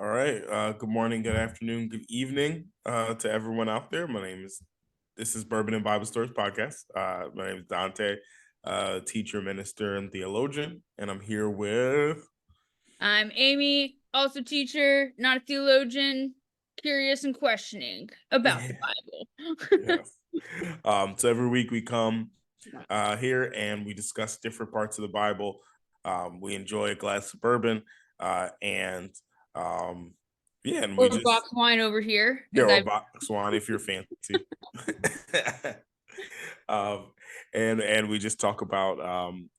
All right. Good morning, good afternoon, good evening to everyone out there. This is Bourbon and Bible Stories podcast. My name is Dante, teacher, minister, and theologian, and I'm here with. I'm Amy, also teacher, not a theologian, curious and questioning about the Bible. Yes. So every week we come here and we discuss different parts of the Bible. We enjoy a glass of bourbon, and yeah, and we Or a just box wine over here, there as are I've box wine if you're fancy. um, and we just talk about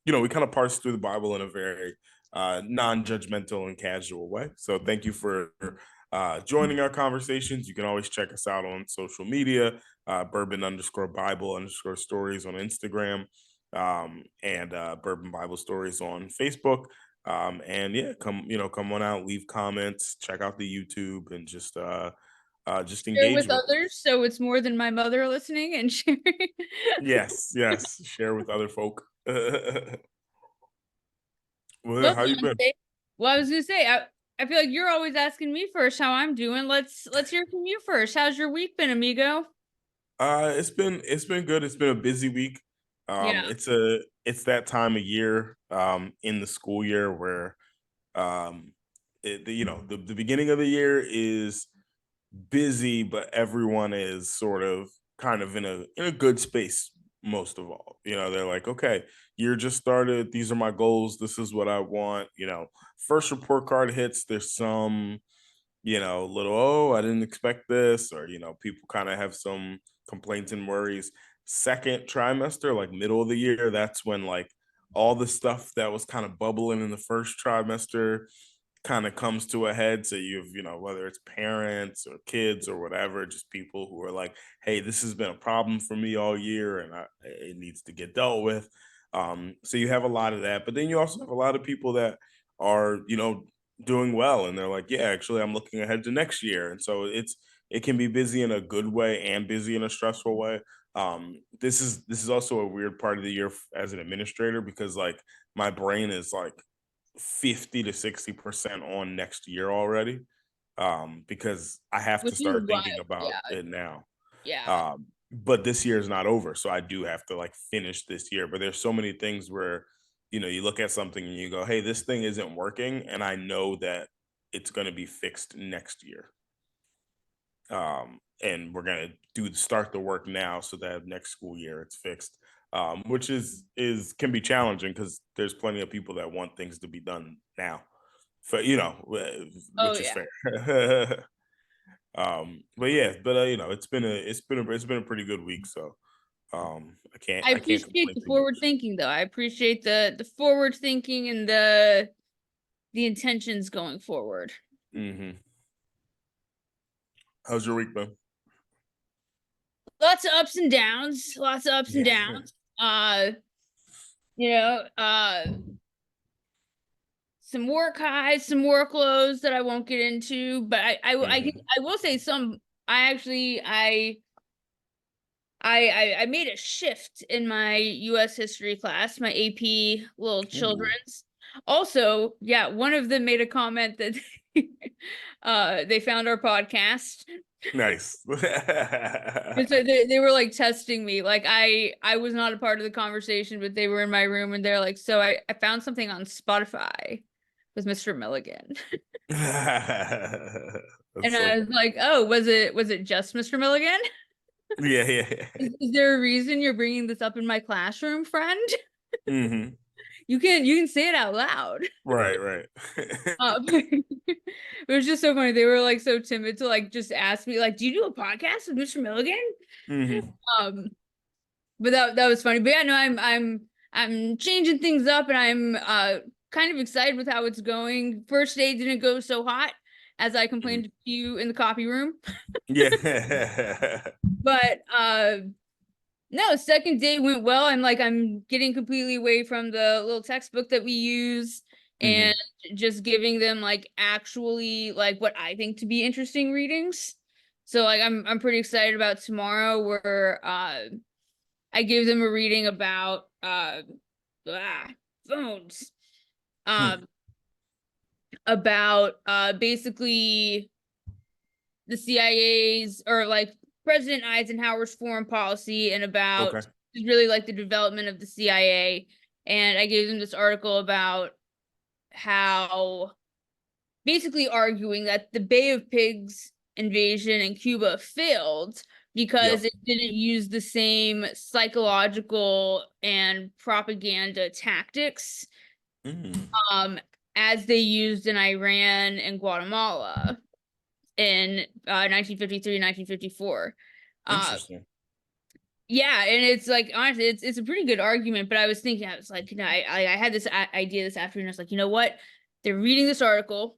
we kind of parse through the Bible in a very non-judgmental and casual way. So thank you for joining our conversations. You can always check us out on social media, bourbon_Bible_stories on Instagram, and Bourbon Bible Stories on Facebook. And yeah, come on out, leave comments, check out the YouTube, and just share engage with with others, us. so it's more than my mother listening and sharing. Yes, share with other folk. Well, yeah, Well, how you been? I was gonna say, I feel like you're always asking me first how I'm doing. Let's hear from you first. How's your week been, amigo? It's been good. It's been a busy week. Yeah. It's that time of year in the school year where um the beginning of the year is busy, but everyone is sort of kind of in a good space most of all. They're like, okay, year just started. These are my goals. This is what I want. First report card hits. There's some, little, oh, I didn't expect this, or people kind of have some complaints and worries. Second trimester, like middle of the year, that's when like all the stuff that was kind of bubbling in the first trimester kind of comes to a head. So whether it's parents or kids or whatever, just people who are like, hey, this has been a problem for me all year and it needs to get dealt with. So you have a lot of that, but then you also have a lot of people that are, doing well, and they're like, yeah, actually I'm looking ahead to next year. And so it can be busy in a good way and busy in a stressful way. This is also a weird part of the year as an administrator, because like my brain is like 50 to 60% on next year already, because I have to Which is start wild. thinking about Yeah. it now. Yeah. But this year is not over, so I do have to like finish this year. But there's so many things where you look at something and you go, hey, this thing isn't working, and I know that it's going to be fixed next year. And we're going to start the work now so that next school year it's fixed. Which is can be challenging because there's plenty of people that want things to be done now, for Oh which is yeah. fair. But yeah, but it's been a pretty good week, so I can't I I can't appreciate complain the too forward much. thinking though. I appreciate the forward thinking and the intentions going forward. Hmm. How's your week been? Lots of ups and downs, lots of ups and Yeah. downs. Uh, you know, uh some work highs, some work lows that I won't get into, but Hmm. I will say some I actually I made a shift in my US history class, my AP little Ooh, children's. Also, yeah, one of them made a comment that they found our podcast. nice. And so they were like testing me. Like I was not a part of the conversation, but they were in my room and they're like, so I found something on Spotify with Mr. Milligan. That's And so I was like, oh, was it just Mr. Milligan? funny. Yeah, yeah. Is there a reason you're bringing this up in my classroom, friend? Hmm. You can say it out loud. Right, right. It was just so funny. They were like so timid to like just ask me like, "Do you do a podcast with Mr. Milligan?" Hmm. Um, but that was funny. But yeah, no, I'm changing things up, and I'm kind of excited with how it's going. First day didn't go so hot as I complained to you in the copy room, Yeah. but no, second day went well. I'm getting completely away from the little textbook that we use and Hmm. just giving them like actually like what I think to be interesting readings. So like I'm pretty excited about tomorrow where I give them a reading about ah, phones. Um about basically the CIA's, or like President Eisenhower's foreign policy, and Okay. about really like the development of the CIA. And I gave them this article about how, basically arguing that the Bay of Pigs invasion in Cuba failed because Yep. it didn't use the same psychological and propaganda tactics Mm, um as they used in Iran and Guatemala in 1953, 1954. interesting. Yeah, and it's like, honestly, it's a pretty good argument. But I was thinking, I was like, I had this idea this afternoon. I was like, you know what? They're reading this article.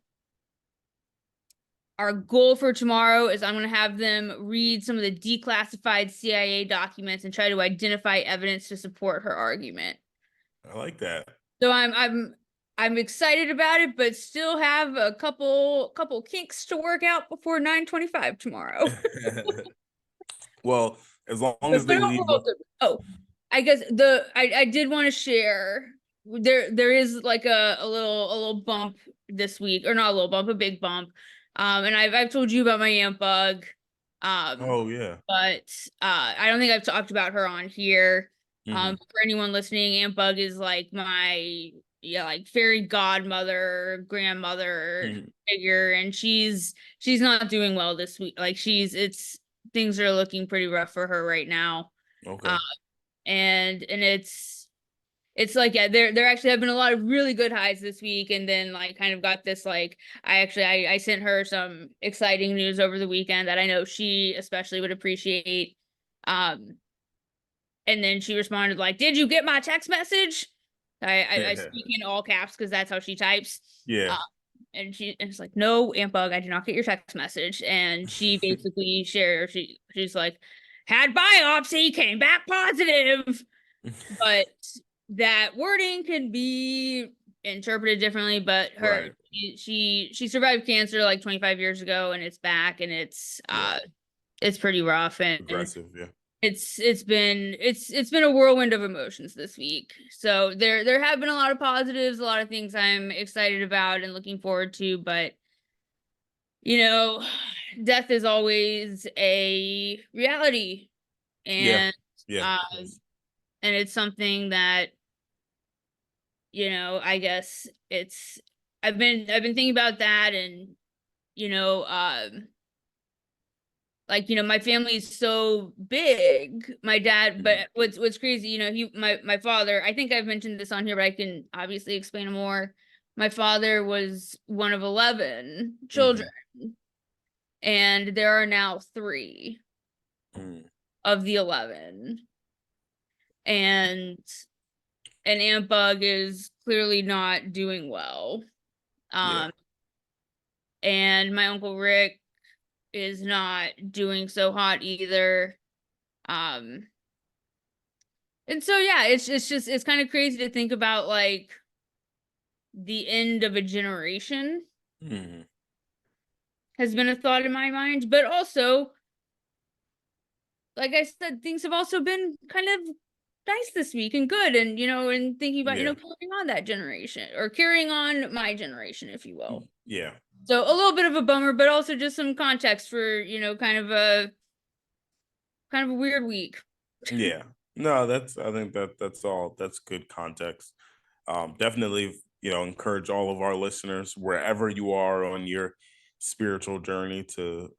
Our goal for tomorrow is I'm going to have them read some of the declassified CIA documents and try to identify evidence to support her argument. I like that. So I'm excited about it, but still have a couple kinks to work out before 9:25 tomorrow. Well, as long as But they leave overall, with good. Oh, I guess I did want to share, there is like a little bump this week, or not a little bump, a big bump. And I've told you about my aunt Bug. Um, oh yeah. but I don't think I've talked about her on here. Hmm. For anyone listening, Aunt Bug is like my, yeah, like fairy godmother, grandmother Hmm. figure, and she's not doing well this week. Like it's things are looking pretty rough for her right now. Uh, Okay. and it's like, yeah, there actually have been a lot of really good highs this week, and then like kind of got this, like, I sent her some exciting news over the weekend that I know she especially would appreciate. Um, and then she responded like, "Did you get my text message?" I speak in all caps because that's how she types. Yeah. Uh, and it's like, "No, Aunt Bug, I did not get your text message." And she basically shared, she's like, "Had biopsy, came back positive." But that wording can be interpreted differently. But her, Right. she survived cancer like 25 years ago, and it's back, and Yeah. it's pretty rough. And Aggressive. Yeah. it's been a whirlwind of emotions this week. So there have been a lot of positives, a lot of things I'm excited about and looking forward to. But you know, death is always a reality. Yeah. And Yeah. uh Yes. and it's something that, I guess it's, I've been thinking about that. And you know like, my family is so big. My dad, but Mhm. what's crazy, my father, I think I've mentioned this on here, but I can obviously explain more. My father was one of 11 children, Mhm. and there are now 3 Mm. of the 11. And Aunt Bug is clearly not doing well. Yeah. Um, and my Uncle Rick is not doing so hot either. Um, and so yeah, it's kind of crazy to think about, like, the end of a generation Mhm. has been a thought in my mind. But also, like I said, things have also been kind of nice this week and good, and and thinking about, Yeah. carrying on that generation, or carrying on my generation, if you will. Yeah. So a little bit of a bummer, but also just some context for, kind of a weird week. Yeah. No, I think that's all, that's good context. Definitely, encourage all of our listeners, wherever you are on your spiritual journey, to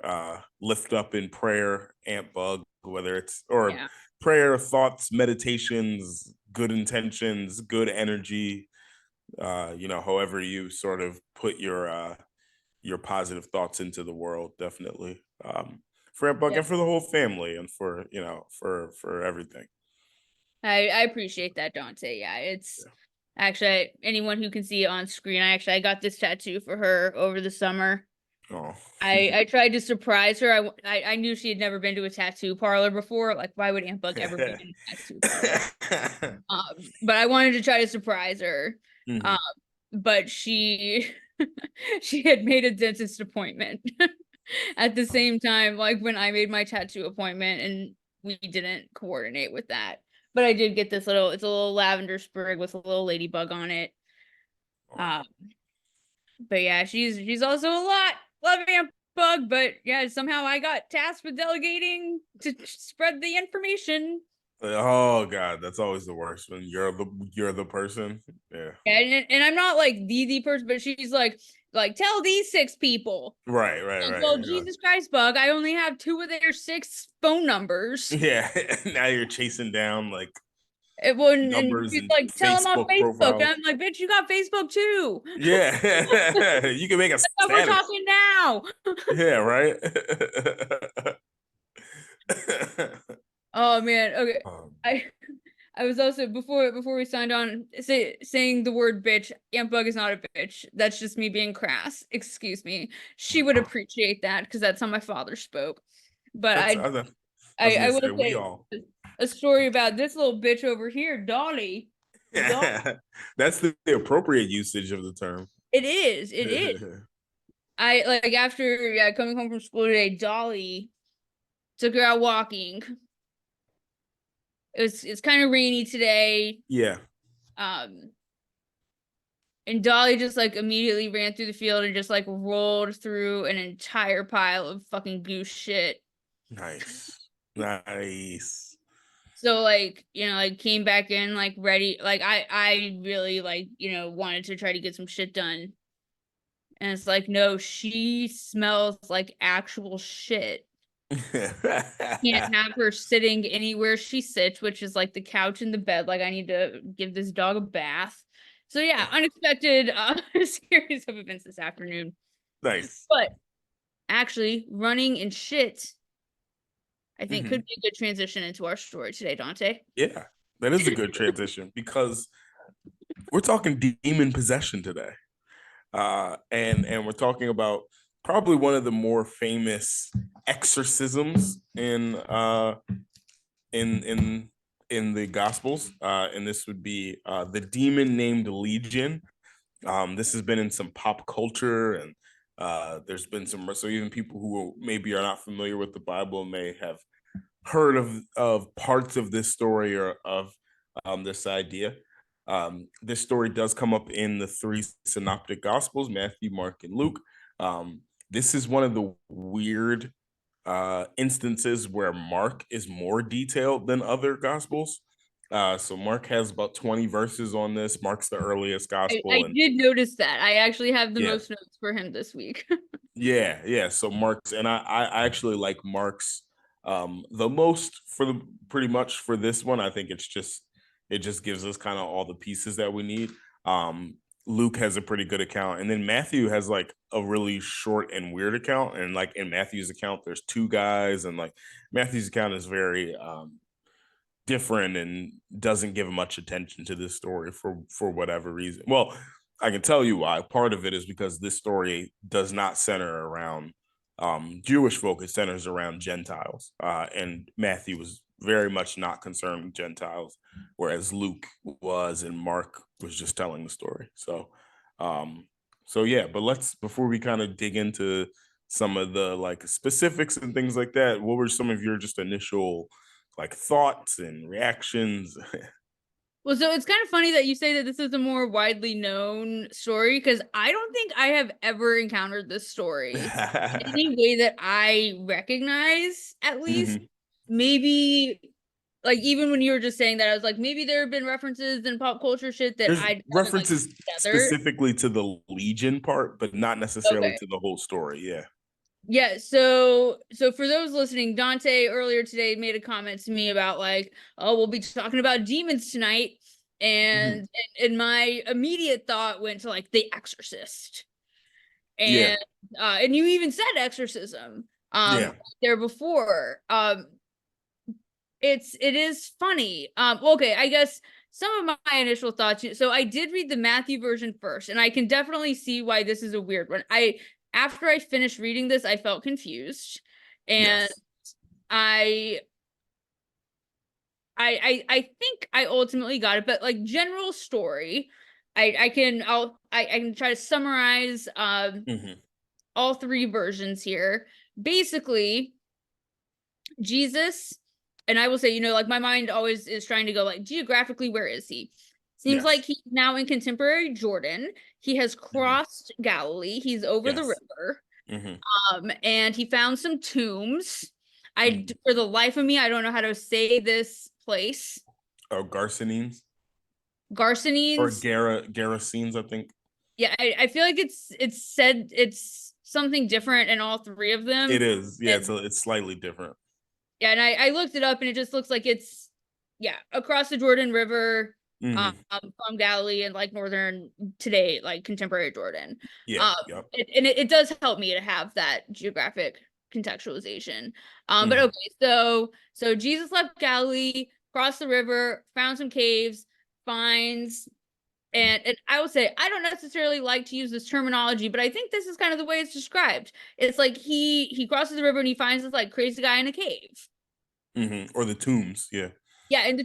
lift up in prayer Aunt Bug, whether it's, or Yeah. prayer, thoughts, meditations, good intentions, good energy, however you sort of put your positive thoughts into the world, definitely. For Aunt Bug Yeah. and for the whole family, and for, for everything. I appreciate that, Dante. Yeah, it's actually, anyone who can see it on screen, I got this tattoo for her over the summer. Oh. I tried to surprise her. I knew she had never been to a tattoo parlor before. Like, why would Aunt Buck ever be in a tattoo parlor? But I wanted to try to surprise her. Um, Mhm. but she she had made a dentist appointment at the same time, like when I made my tattoo appointment, and we didn't coordinate with that. But I did get this it's a little lavender sprig with a little ladybug on it. Oh. Um, But yeah, she's also a lot. Love Aunt Bug, but yeah, somehow I got tasked with delegating to spread the information. Oh God, that's always the worst when you're the person. Yeah. And I'm not like the person, but she's like tell these 6 people. Right, right, Like, right. well, You're like, Jesus Christ, Bug, I only have 2 of their 6 phone numbers. yeah. Now you're chasing down like Well, and numbers she's and like, tell them on Facebook Facebook. And profiles. I'm like, bitch, you got Facebook too. Yeah. You can make a We're status. talking now. Yeah, right. Oh man. Okay. um, I I was also before we signed on saying the word bitch. Aunt Bug is not a bitch. That's just me being crass. Excuse me. She would appreciate that because that's how my father spoke. But that's I was I gonna will say we say all. a story about this little bitch over here, Dolly. Dolly. That's the appropriate usage of the term. It is. It is. I like after coming home from school today, Dolly took her out walking. It's kind of rainy today. Yeah. Um, and Dolly just like immediately ran through the field and just like rolled through an entire pile of fucking goose shit. Nice. Nice. So like, like came back in like ready. Like I really like, wanted to try to get some shit done. And it's like, no, she smells like actual shit. Can't have her sitting anywhere she sits, which is like the couch and the bed. Like I need to give this dog a bath. So yeah, unexpected series of events this afternoon. Nice. But actually, running and shit, I think Hmm. could be a good transition into our story today, Dante. Yeah, that is a good transition because we're talking demon possession today, and we're talking about probably one of the more famous exorcisms in in the Gospels, and this would be the demon named Legion. This has been in some pop culture, and there's been some, so even people who maybe are not familiar with the Bible may have heard of parts of this story or of this idea. This story does come up in the 3 synoptic gospels, Matthew, Mark, and Luke. This is one of the weird instances where Mark is more detailed than other gospels. So Mark has about 20 verses on this. Mark's the earliest I gospel, and did notice that. I actually have the yeah, most notes for him this week. yeah. So Mark's, and I actually like Mark's the most for the pretty much for this one. I think it just gives us kind of all the pieces that we need. Um Luke has a pretty good account, and then Matthew has like a really short and weird account. And like in Matthew's account, there's 2 guys, and like Matthew's account is very different and doesn't give much attention to this story for whatever reason. Well, I can tell you why. Part of it is because this story does not center around Jewish folk; it centers around Gentiles, and Matthew was very much not concerned with Gentiles, whereas Luke was, and Mark was just telling the story. Um, so yeah. But let's, before we kind of dig into some of the like specifics and things like that, what were some of your just initial like thoughts and reactions? Well, so it's kind of funny that you say that this is a more widely known story because I don't think I have ever encountered this story in any way that I recognize, at least. Mhm. Maybe, like, even when you were just saying that, I was like, maybe there have been references in pop culture shit that There's I haven't, like, references put together. specifically to the Legion part, but not necessarily Okay. to the whole story. Yeah. Yeah, so for those listening, Dante earlier today made a comment to me about like, oh, we'll be talking about demons tonight. Mhm. And my immediate thought went to like The Exorcist. Yeah. And you even said exorcism Yeah. there before. It is funny. Okay, I guess some of my initial thoughts. So I did read the Matthew version first, and I can definitely see why this is a weird one. After I finished reading this, I felt confused, and Yes. I I think I ultimately got it, but like general story, I can try to summarize Hmm. all 3 versions here. Basically, Jesus, and I will say, like my mind always is trying to go like geographically, where is he? Seems Yes. like he's now in contemporary Jordan. He has Mhm. crossed Galilee. He's over the Yes. river. Hmm. And he found some tombs. Hmm. For the life of me, I don't know how to say this place. Or Garcinenes or Garsanenes. Garasenes, I think. Yeah, I feel like it's said it's something different in all three of them. It is. Yeah, And it's slightly different. yeah, and I looked it up and it just looks like it's yeah, across the Jordan River, Hmm. from Galilee and like northern today, like contemporary Jordan. Yeah. Yep. It does help me to have that geographic contextualization. But Hmm. okay, so Jesus left Galilee, crossed the river, found some caves, finds and I will say I don't necessarily like to use this terminology, but I think this is kind of the way it's described. It's like he crosses the river and he finds this like crazy guy in a cave. Hmm. Or the tombs. Yeah. Yeah, in the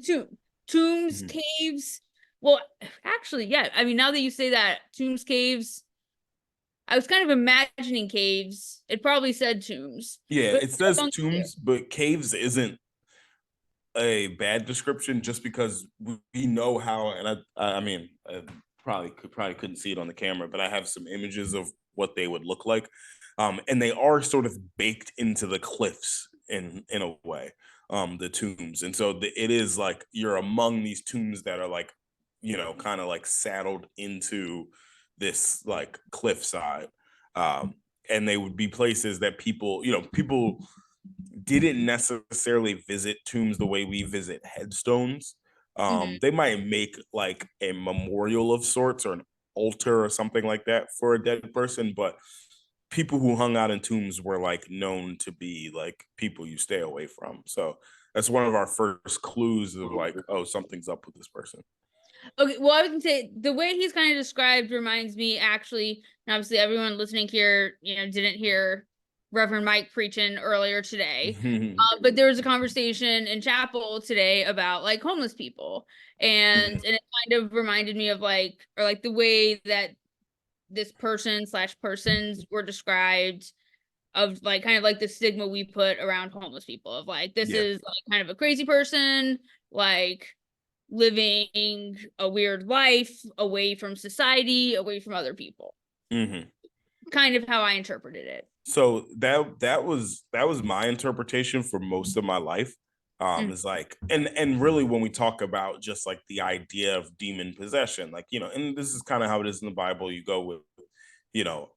tombs, Hmm. caves. Well, actually, yeah. I mean, now that you say that, tombs, caves. I was kind of imagining caves. It probably said tombs, Yeah, but it it's says unclear. tombs, but caves isn't a bad description just because we know how. And I mean, I probably couldn't see it on the camera, but I have some images of what they would look like, and they are sort of baked into the cliffs in a way, the tombs. And so it is like you're among these tombs that are like, kind of like saddled into this like cliffside, um, and they would be places that people didn't necessarily visit tombs the way we visit headstones. Hmm. They might make like a memorial of sorts or an altar or something like that for a dead person, but people who hung out in tombs were like known to be like people you stay away from. So that's one of our first clues of like, oh, something's up with this person. Okay, well, I was gonna say the way he's kind of described reminds me actually, and obviously everyone listening here, didn't hear Reverend Mike preaching earlier today. But there was a conversation in chapel today about like homeless people, and it kind of reminded me of like, or like the way that this person slash persons were described of like kind of like the stigma we put around homeless people of like this Yeah. is like kind of a crazy person, like living a weird life away from society, away from other people. Hmm. Kind of how I interpreted it. So that was my interpretation for most of my life. Mm, Is like, and really when we talk about just like the idea of demon possession, like, and this is kind of how it is in the Bible. You go with,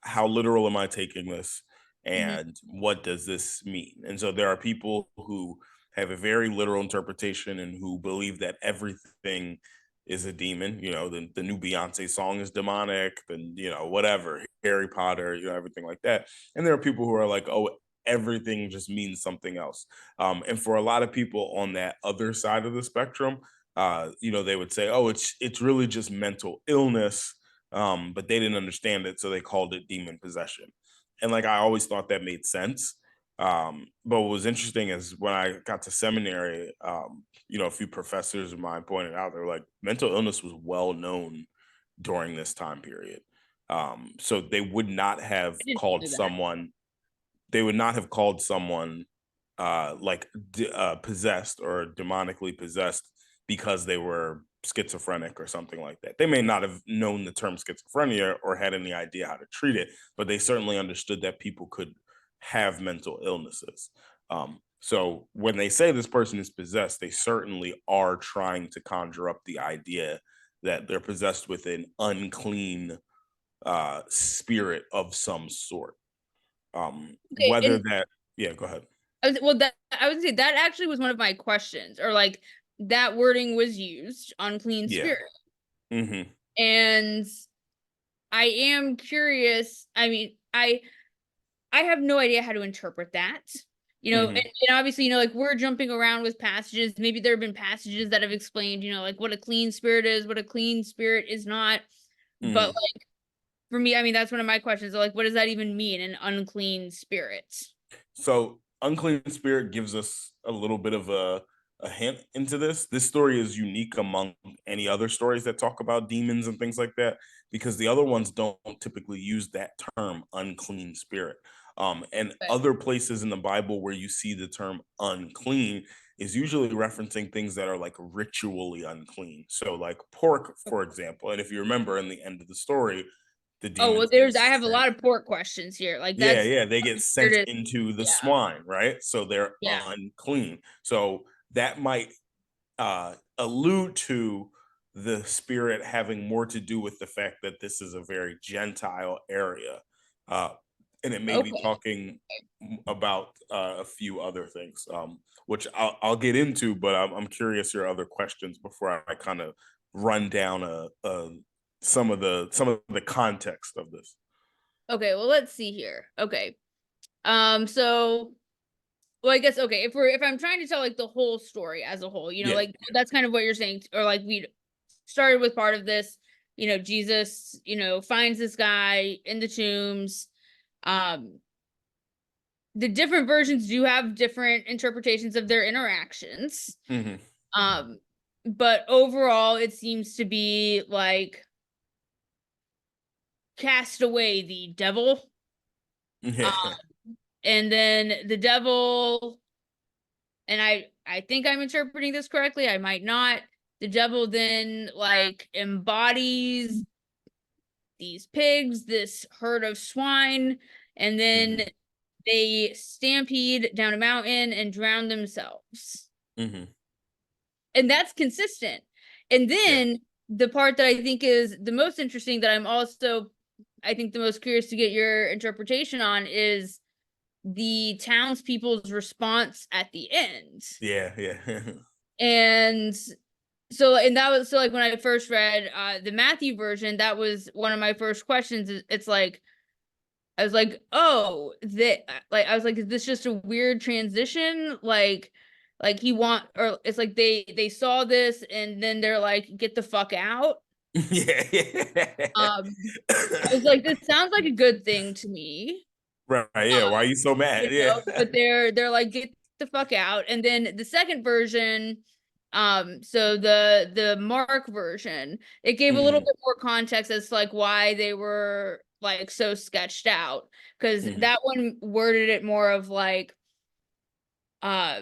how literal am I taking this, mm-hmm. and what does this mean? And so there are people who have a very literal interpretation and who believe that everything is a demon. The new Beyonce song is demonic, then whatever, Harry Potter, everything like that. And there are people who are like, oh, everything just means something else. And for a lot of people on that other side of the spectrum, they would say, oh, it's really just mental illness, but they didn't understand it, so they called it demon possession. And like I always thought that made sense. But what was interesting is when I got to seminary, a few professors of mine pointed out they're like mental illness was well known during this time period. So I didn't know that. they would not have called someone like possessed or demonically possessed because they were schizophrenic or something like that. They may not have known the term schizophrenia or had any idea how to treat it, but they certainly understood that people could have mental illnesses. So when they say this person is possessed, they certainly are trying to conjure up the idea that they're possessed with an unclean spirit of some sort. Okay, Whether and that, yeah, go ahead. that I would say that actually was one of my questions, or like that wording was used, unclean Yeah. spirit. Hmm. And I am curious. I mean, I have no idea how to interpret that. Hmm. And obviously, like we're jumping around with passages. Maybe there have been passages that have explained, like what a clean spirit is, what a clean spirit is not. But Hmm. like for me, I mean, that's one of my questions. Like, what does that even mean, an unclean spirit? So unclean spirit gives us a little bit of a hint into this. This story is unique among any other stories that talk about demons and things like that, because the other ones don't typically use that term unclean spirit. And Okay. other places in the Bible where you see the term unclean is usually referencing things that are like ritually unclean. So like pork, for example. And if you remember in the end of the story, the Oh, well, demons get there's I have a sent. lot of pork questions here. Like Yeah, that's yeah, they get sent weirdest. into the Yeah, swine, right? So they're yeah. unclean. So that might allude to the spirit having more to do with the fact that this is a very Gentile area. Uh, and it may be Okay. talking about a few other things, which I'll get into, but I'm curious your other questions before I kind of run down some of the context of this. Okay, well, let's see here. Okay. So well, I guess okay, if I'm trying to tell like the whole story as a whole, Yeah. like that's kind of what you're saying, or like we started with part of this, Jesus, finds this guy in the tombs. Um, the different versions do have different interpretations of their interactions. Hmm. Um, but overall, it seems to be like cast away the devil. Yeah. Um, and then the devil, and I think I'm interpreting this correctly, I might not. The devil then like embodies these pigs, this herd of swine, and then Hmm. they stampede down a mountain and drown themselves. Hmm. And that's consistent. And Yeah. then the part that I think is the most interesting, that I'm also, I think, the most curious to get your interpretation on, is the townspeople's response at the end. Yeah. Yeah. And so, and that was so like when I first read the Matthew version, that was one of my first questions. It's like I was like, oh, that like I was like, is this just a weird transition? Like he want, or it's like they saw this and then they're like, get the fuck out. Yeah. Yeah. I was like, this sounds like a good thing to me. Right, yeah. Why are you so mad? Yeah. But they're like, get the fuck out. And then the second version, so the Mark version, it gave a little Hmm. bit more context as to like why they were like so sketched out, because Hmm. that one worded it more of uh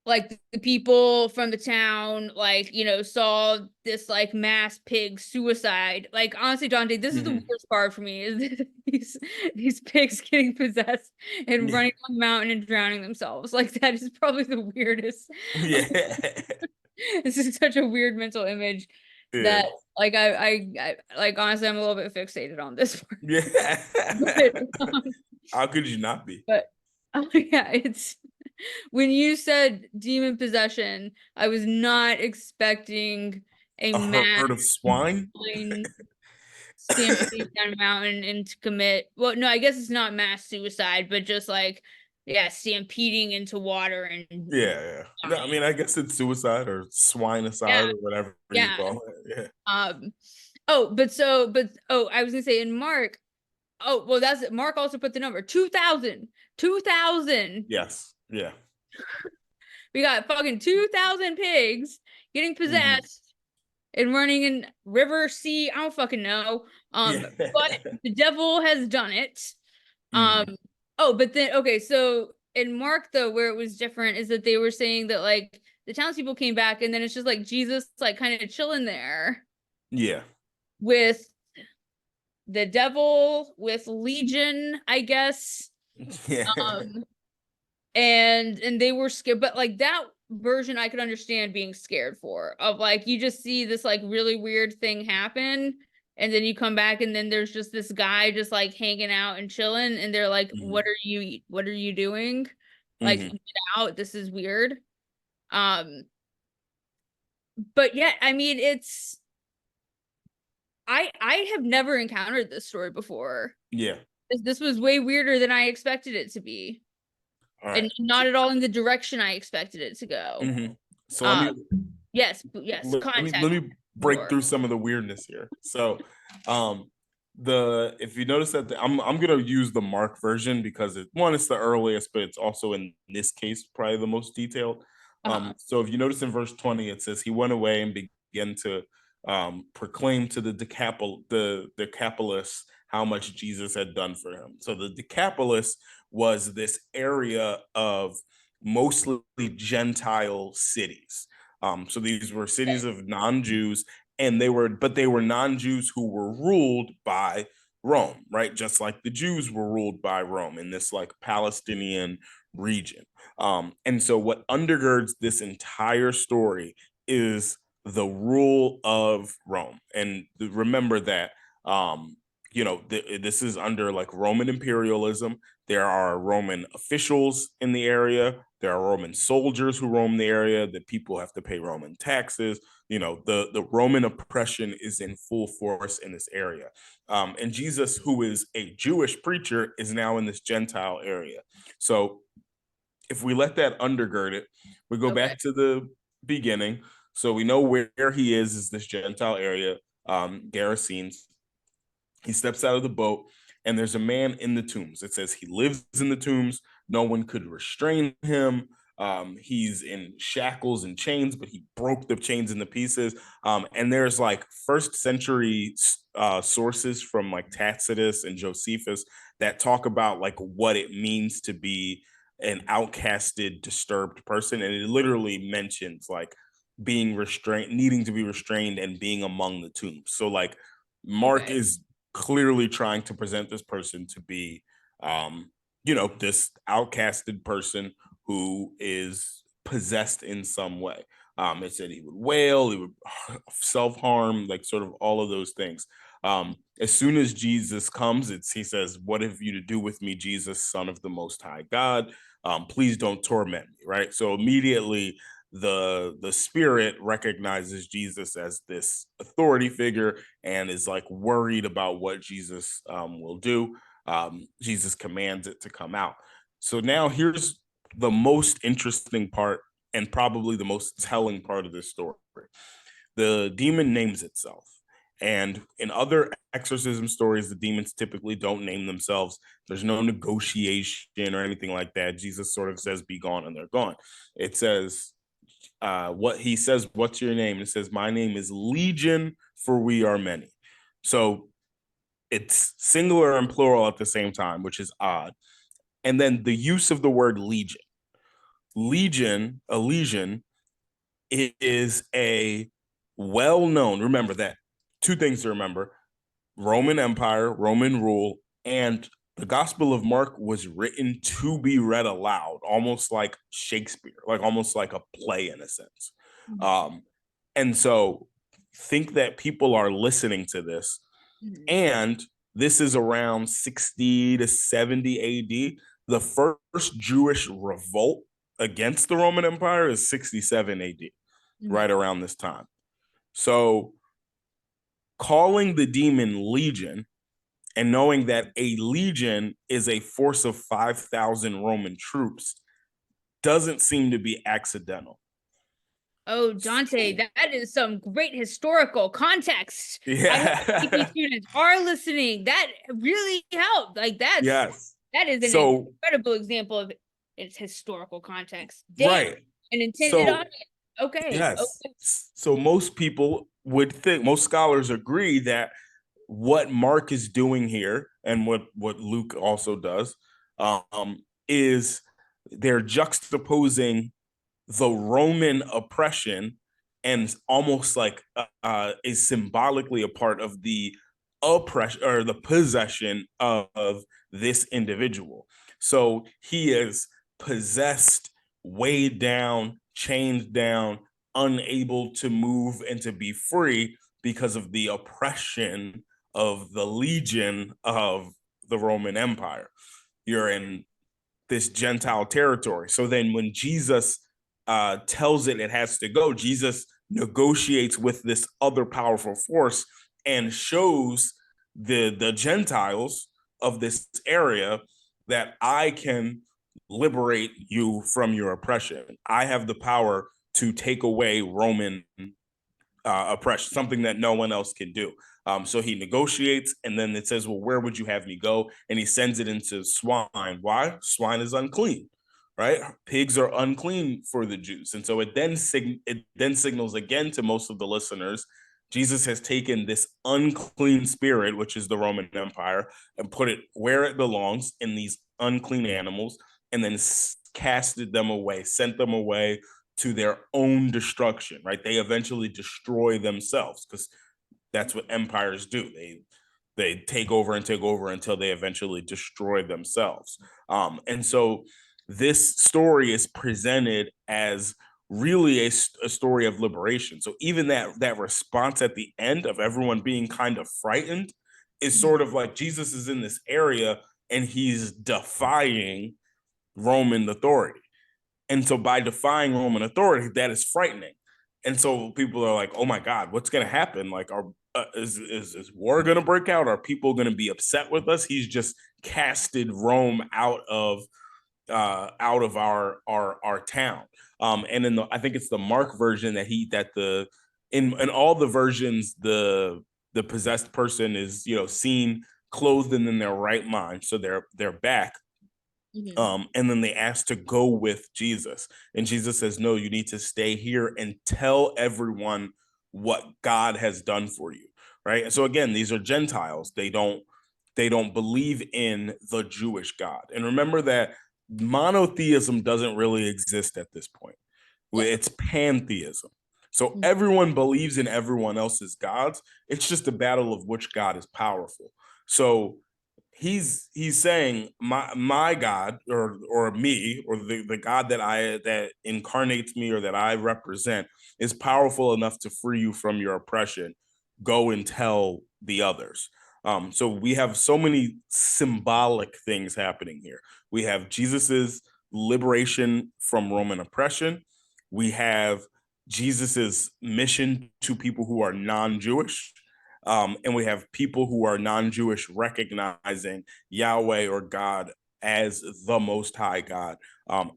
like the people from the town, like, saw this like mass pig suicide. Like, honestly, Dante, this is the Hmm. worst part for me, is these pigs getting possessed and running down the mountain and drowning themselves. Like, that is probably the weirdest. Yeah. This is such a weird mental image Yeah. that like I like, honestly, I'm a little bit fixated on this part. Yeah. But, um, How could you not be? but oh yeah, it's when you said demon possession, I was not expecting a A mass herd of swine? stampede down a mountain and to commit. Well, no, I guess it's not mass suicide, but just like, yeah, stampeding into water and Yeah, yeah. No, I dying. mean, I guess it's suicide or Yeah, swine-icide or whatever you yeah. call it. Yeah. Um. Oh, I was gonna say in Mark. Oh, well, that's Mark also put the number 2,000. 2,000. Yes. Yeah. We got fucking 2,000 pigs getting Hmm. possessed and running in river, sea, I don't fucking know. Yeah. But the devil has done it. Um, Hmm. oh, but then okay, so in Mark though, where it was different is that they were saying that like the townspeople came back and then it's just like Jesus like kind of chilling there Yeah. with the devil, with Legion, I guess. Yeah. Um, and they were scared, but like that version I could understand being scared for, of like you just see this like really weird thing happen and then you come back and then there's just this guy just like hanging out and chilling and they're like, Hmm. what are you doing, like Hmm. get out, this is weird. um but yeah, I mean, it's I have never encountered this story before. Yeah. This was way weirder than I expected it to be, All right. and not at all in the direction I expected it to go. Hmm. So let um me yes, let context, me break sure. through some of the weirdness here. So, um, the if you notice that I'm gonna use the Mark version because it's the earliest, but it's also in this case probably the most detailed. Uh-huh. So if you notice in verse 20, it says he went away and began to proclaim to the Decapolis how much Jesus had done for him. So the Decapolis was this area of mostly Gentile cities. So these were cities of non-Jews, and they were non-Jews who were ruled by Rome, right? Just like the Jews were ruled by Rome in this like Palestinian region. And so what undergirds this entire story is the rule of Rome. And remember that this is under like Roman imperialism. There are Roman officials in the area. There are Roman soldiers who roam the area. That people have to pay Roman taxes. The Roman oppression is in full force in this area. And Jesus, who is a Jewish preacher, is now in this Gentile area. So if we let that undergird it, we go Okay. back to the beginning. So we know where he is this Gentile area, Garasenes. He steps out of the boat, and there's a man in the tombs. It says he lives in the tombs. No one could restrain him. He's in shackles and chains, but he broke the chains into pieces. And there's like first century sources from like Tacitus and Josephus that talk about like what it means to be an outcasted, disturbed person. And it literally mentions like being restrained, needing to be restrained, and being among the tombs. So like Mark Okay. is clearly trying to present this person to be this outcasted person who is possessed in some way. It said he would wail, he would self-harm, like sort of all of those things. As soon as Jesus comes, he says, "What have you to do with me, Jesus, Son of the Most High God? Please don't torment me." Right. So immediately the spirit recognizes Jesus as this authority figure and is like worried about what Jesus will do. Jesus commands it to come out. So now here's the most interesting part and probably the most telling part of this story. The demon names itself. And in other exorcism stories, the demons typically don't name themselves. There's no negotiation or anything like that. Jesus sort of says, "Be gone," and they're gone. It says, what he says, "What's your name?" It says, "My name is Legion, for we are many." So it's singular and plural at the same time, which is odd. And then the use of the word legion. A legion is a well-known, remember that, two things to remember: Roman Empire, Roman rule, and the Gospel of Mark was written to be read aloud, almost like Shakespeare, like almost like a play in a sense. Mhm. Um, and so think that people are listening to this, Mhm. and this is around 60 to 70 AD. The first Jewish revolt against the Roman Empire is 67 AD, right Mhm. around this time. So calling the demon Legion and knowing that a legion is a force of 5,000 Roman troops doesn't seem to be accidental. Oh, Dante, So, that is some great historical context. I hope AP yeah. students are listening. That really helped. Like Yes. that is an So, incredible example of its historical context. Damn. right. An intended So, audience. Okay. yes. Okay. So, most people would think, most scholars agree that what Mark is doing here and what Luke also does is they're juxtaposing the Roman oppression and almost like is symbolically a part of the oppression or the possession of this individual. So he is possessed, weighed down, chained down, unable to move and to be free because of the oppression of the legion of the Roman Empire. You're in this Gentile territory. So then when Jesus tells it has to go, Jesus negotiates with this other powerful force and shows the Gentiles of this area that I can liberate you from your oppression. I have the power to take away Roman oppression, something that no one else can do. So he negotiates, and then it says, "Well, where would you have me go?" And he sends it into swine. Why? Swine is unclean, right? Pigs are unclean for the Jews, and so it then signals again to most of the listeners. Jesus has taken this unclean spirit, which is the Roman Empire, and put it where it belongs in these unclean animals, and then casted them away, sent them away to their own destruction, right? They eventually destroy themselves because that's what empires do. They take over and take over until they eventually destroy themselves. And so this story is presented as really a story of liberation. So even that response at the end of everyone being kind of frightened is sort of like Jesus is in this area and he's defying Roman authority. And so by defying Roman authority, that is frightening. And so people are like, oh my God, what's going to happen? Like, is war going to break out? Are people going to be upset with us? He's just casted Rome out of our town. And in I think it's the Mark version that in all the versions, the possessed person is, seen clothed and in their right mind. So they're back. And then they ask to go with Jesus. And Jesus says, no, you need to stay here and tell everyone what God has done for you. Right. And so again, these are Gentiles. They don't believe in the Jewish God. And remember that monotheism doesn't really exist at this point. Yeah. It's pantheism. So everyone believes in everyone else's gods. It's just a battle of which God is powerful. So he's saying my God or me or the God that incarnates me or that I represent is powerful enough to free you from your oppression. Go and tell the others. So we have so many symbolic things happening here. We have Jesus's liberation from Roman oppression. We have Jesus's mission to people who are non-Jewish. And we have people who are non-Jewish recognizing Yahweh or God as the Most High God,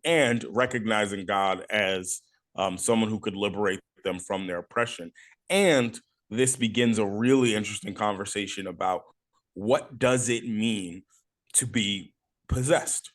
and recognizing God as someone who could liberate them from their oppression. And this begins a really interesting conversation about what does it mean to be possessed?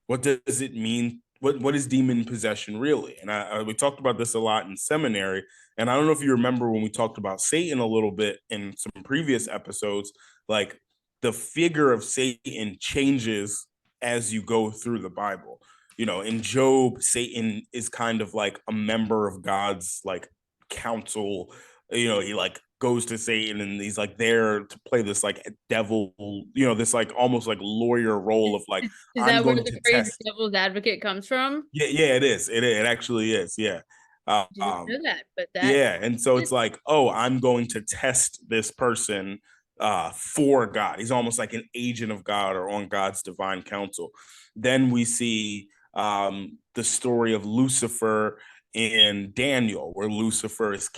What does it mean? What is demon possession really? And we talked about this a lot in seminary. And I don't know if you remember when we talked about Satan a little bit in some previous episodes, like the figure of Satan changes as you go through the Bible. In Job, Satan is kind of like a member of God's like council. He like goes to Satan and he's like there to play this like devil, this like almost like lawyer role of like, Is I'm that where going the to phrase test. devil's advocate comes from? Yeah, it is. It actually is. Yeah. Didn't know that, but that Yeah. And so it's like, oh, I'm going to test this person for God. He's almost like an agent of God or on God's divine counsel. Then we see the story of Lucifer in Daniel, where Lucifer is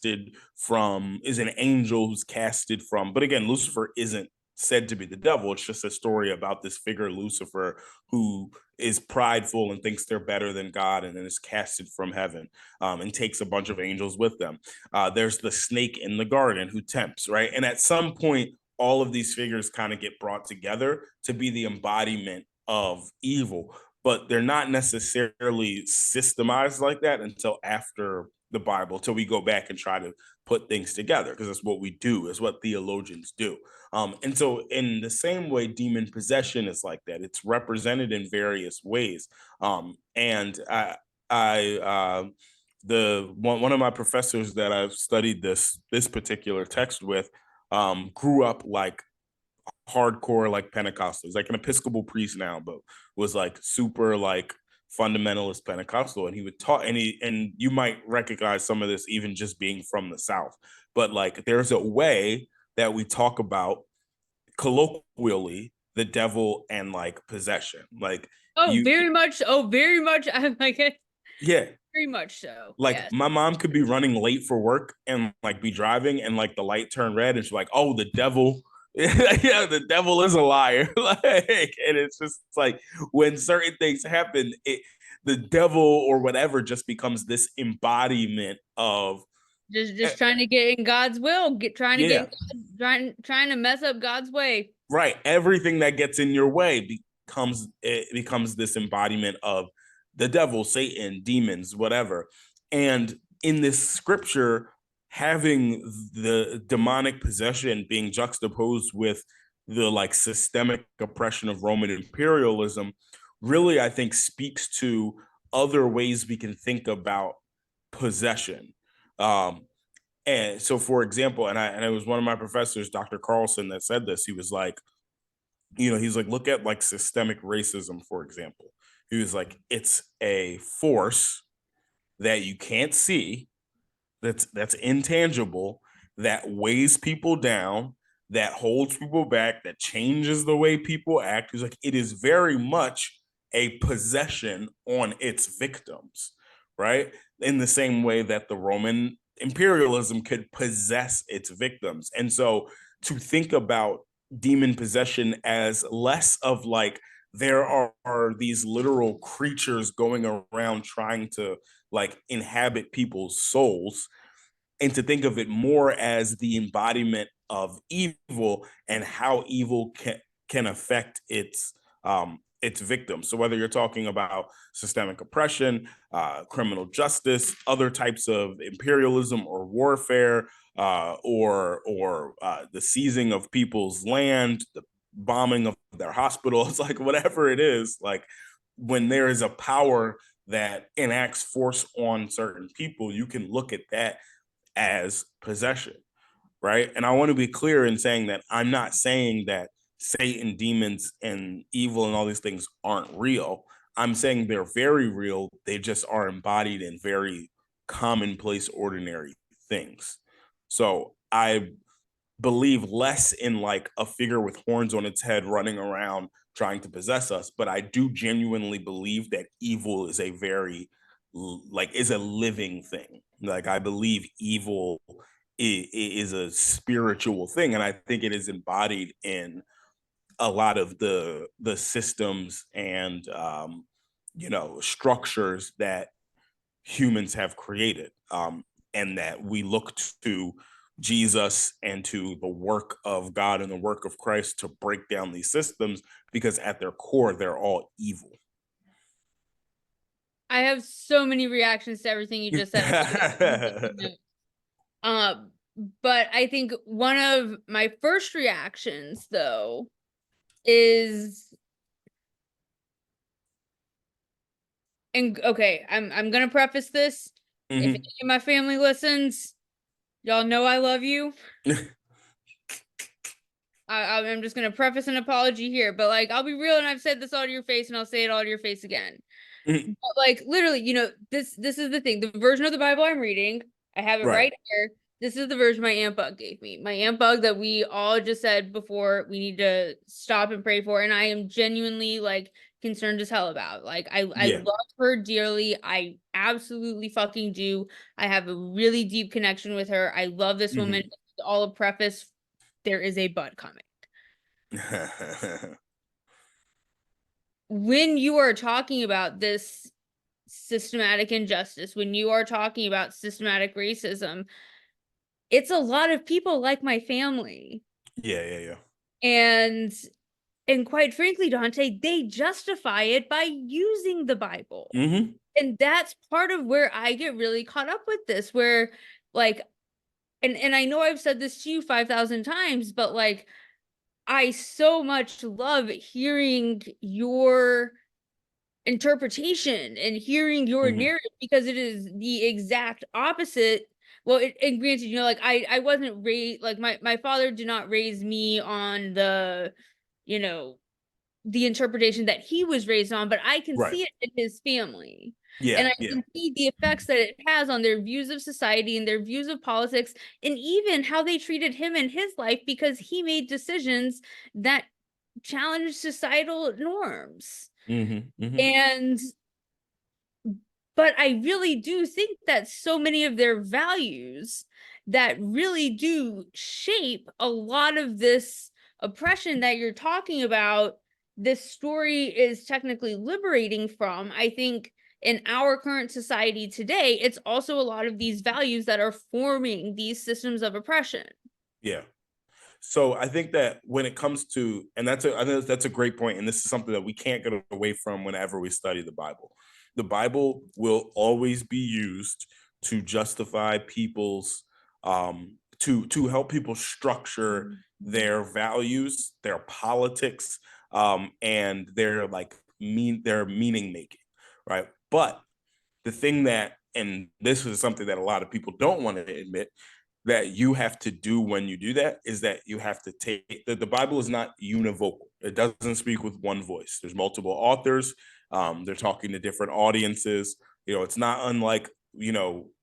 an angel who's casted from, but again, Lucifer isn't said to be the devil. It's just a story about this figure, Lucifer, who is prideful and thinks they're better than God, and then is casted from heaven and takes a bunch of angels with them. There's the snake in the garden who tempts, right? And at some point, all of these figures kind of get brought together to be the embodiment of evil, but they're not necessarily systemized like that until after the Bible, till we go back and try to put things together, because that's what we do, is what theologians do. And so in the same way, demon possession is like that. It's represented in various ways. And the one of my professors that I've studied this particular text with grew up like hardcore like Pentecostals, like an Episcopal priest now, but was like super like fundamentalist Pentecostal. And he would talk, and you might recognize some of this even just being from the South. But like there's a way that we talk about colloquially the devil and like possession. Like oh, you very much. Oh, very much. I'm like it. yeah. Very much so. Like Yes. my mom could be running late for work and like be driving and like the light turned red and she's like, oh, the devil. Yeah, the devil is a liar. Like, and it's just like when certain things happen, the devil or whatever just becomes this embodiment of Just trying to get in God's will, trying to yeah, get trying to mess up God's way. right. Everything that gets in your way becomes this embodiment of the devil, Satan, demons, whatever. And in this scripture, having the demonic possession being juxtaposed with the like systemic oppression of Roman imperialism, really, I think, speaks to other ways we can think about possession. Um, and so, for example, and it was one of my professors, Dr. Carlson, that said this. He was like, he's like, look at like systemic racism, for example. He was like, it's a force that you can't see, that's intangible, that weighs people down, that holds people back, that changes the way people act. He's like, it is very much a possession on its victims, right? In the same way that the Roman imperialism could possess its victims. And so to think about demon possession as less of like there are these literal creatures going around trying to like inhabit people's souls, and to think of it more as the embodiment of evil and how evil can affect its victims. So whether you're talking about systemic oppression, criminal justice, other types of imperialism or warfare, or the seizing of people's land, the bombing of their hospitals, like whatever it is, like when there is a power that enacts force on certain people, you can look at that as possession, right? And I want to be clear in saying that I'm not saying that Satan, demons, and evil and all these things aren't real. I'm saying they're very real. They just are embodied in very commonplace, ordinary things. So I believe less in like a figure with horns on its head running around trying to possess us, but I do genuinely believe that evil is a very like is a living thing. Like I believe evil is a spiritual thing, and I think it is embodied in a lot of the systems and structures that humans have created, and that we look to Jesus and to the work of God and the work of Christ to break down these systems, because at their core, they're all evil. I have so many reactions to everything you just said. Um, but I think one of my first reactions, though, is and okay, I'm gonna preface this. If any Mhm. of my family listens, y'all know I love you. I'm just gonna preface an apology here, but like I'll be real, and I've said this all to your face, and I'll say it all to your face again. Mhm. But like literally, this is the thing. The version of the Bible I'm reading, I have it Right. right here. This is the version my Aunt Bug gave me. My Aunt Bug that we all just said before we need to stop and pray for, and I am genuinely like concerned as hell about. Like I Yeah. love her dearly. I absolutely fucking do. I have a really deep connection with her. I love this woman. Mhm. All a preface, there is a but coming. When you are talking about this systematic injustice, when you are talking about systematic racism, it's a lot of people like my family. Yeah, yeah, yeah. And and quite frankly, Dante, they justify it by using the Bible. Mhm. And that's part of where I get really caught up with this, where like and I know I've said this to you 5,000 times, but like I so much love hearing your interpretation and hearing your Mhm. narrative because it is the exact opposite. Well, and granted, like I wasn't raised like my father did not raise me on you know, the interpretation that he was raised on, but I can Right. see it in his family. And Yeah, I yeah. can see the effects that it has on their views of society and their views of politics, and even how they treated him in his life because he made decisions that challenged societal norms. Mhm. Mhm. And but I really do think that so many of their values that really do shape a lot of this oppression that you're talking about, this story is technically liberating from. I think in our current society today, it's also a lot of these values that are forming these systems of oppression. Yeah. So I think that when it comes to, and I think that's a great point, and this is something that we can't get away from whenever we study the Bible. The Bible will always be used to justify people's, to help people structure their values, their politics, and their like they're meaning making, right? But the thing that, and this is something that a lot of people don't want to admit, that you have to do when you do that is that you have to take the Bible is not univocal. It doesn't speak with one voice. There's multiple authors. They're talking to different audiences. It's not unlike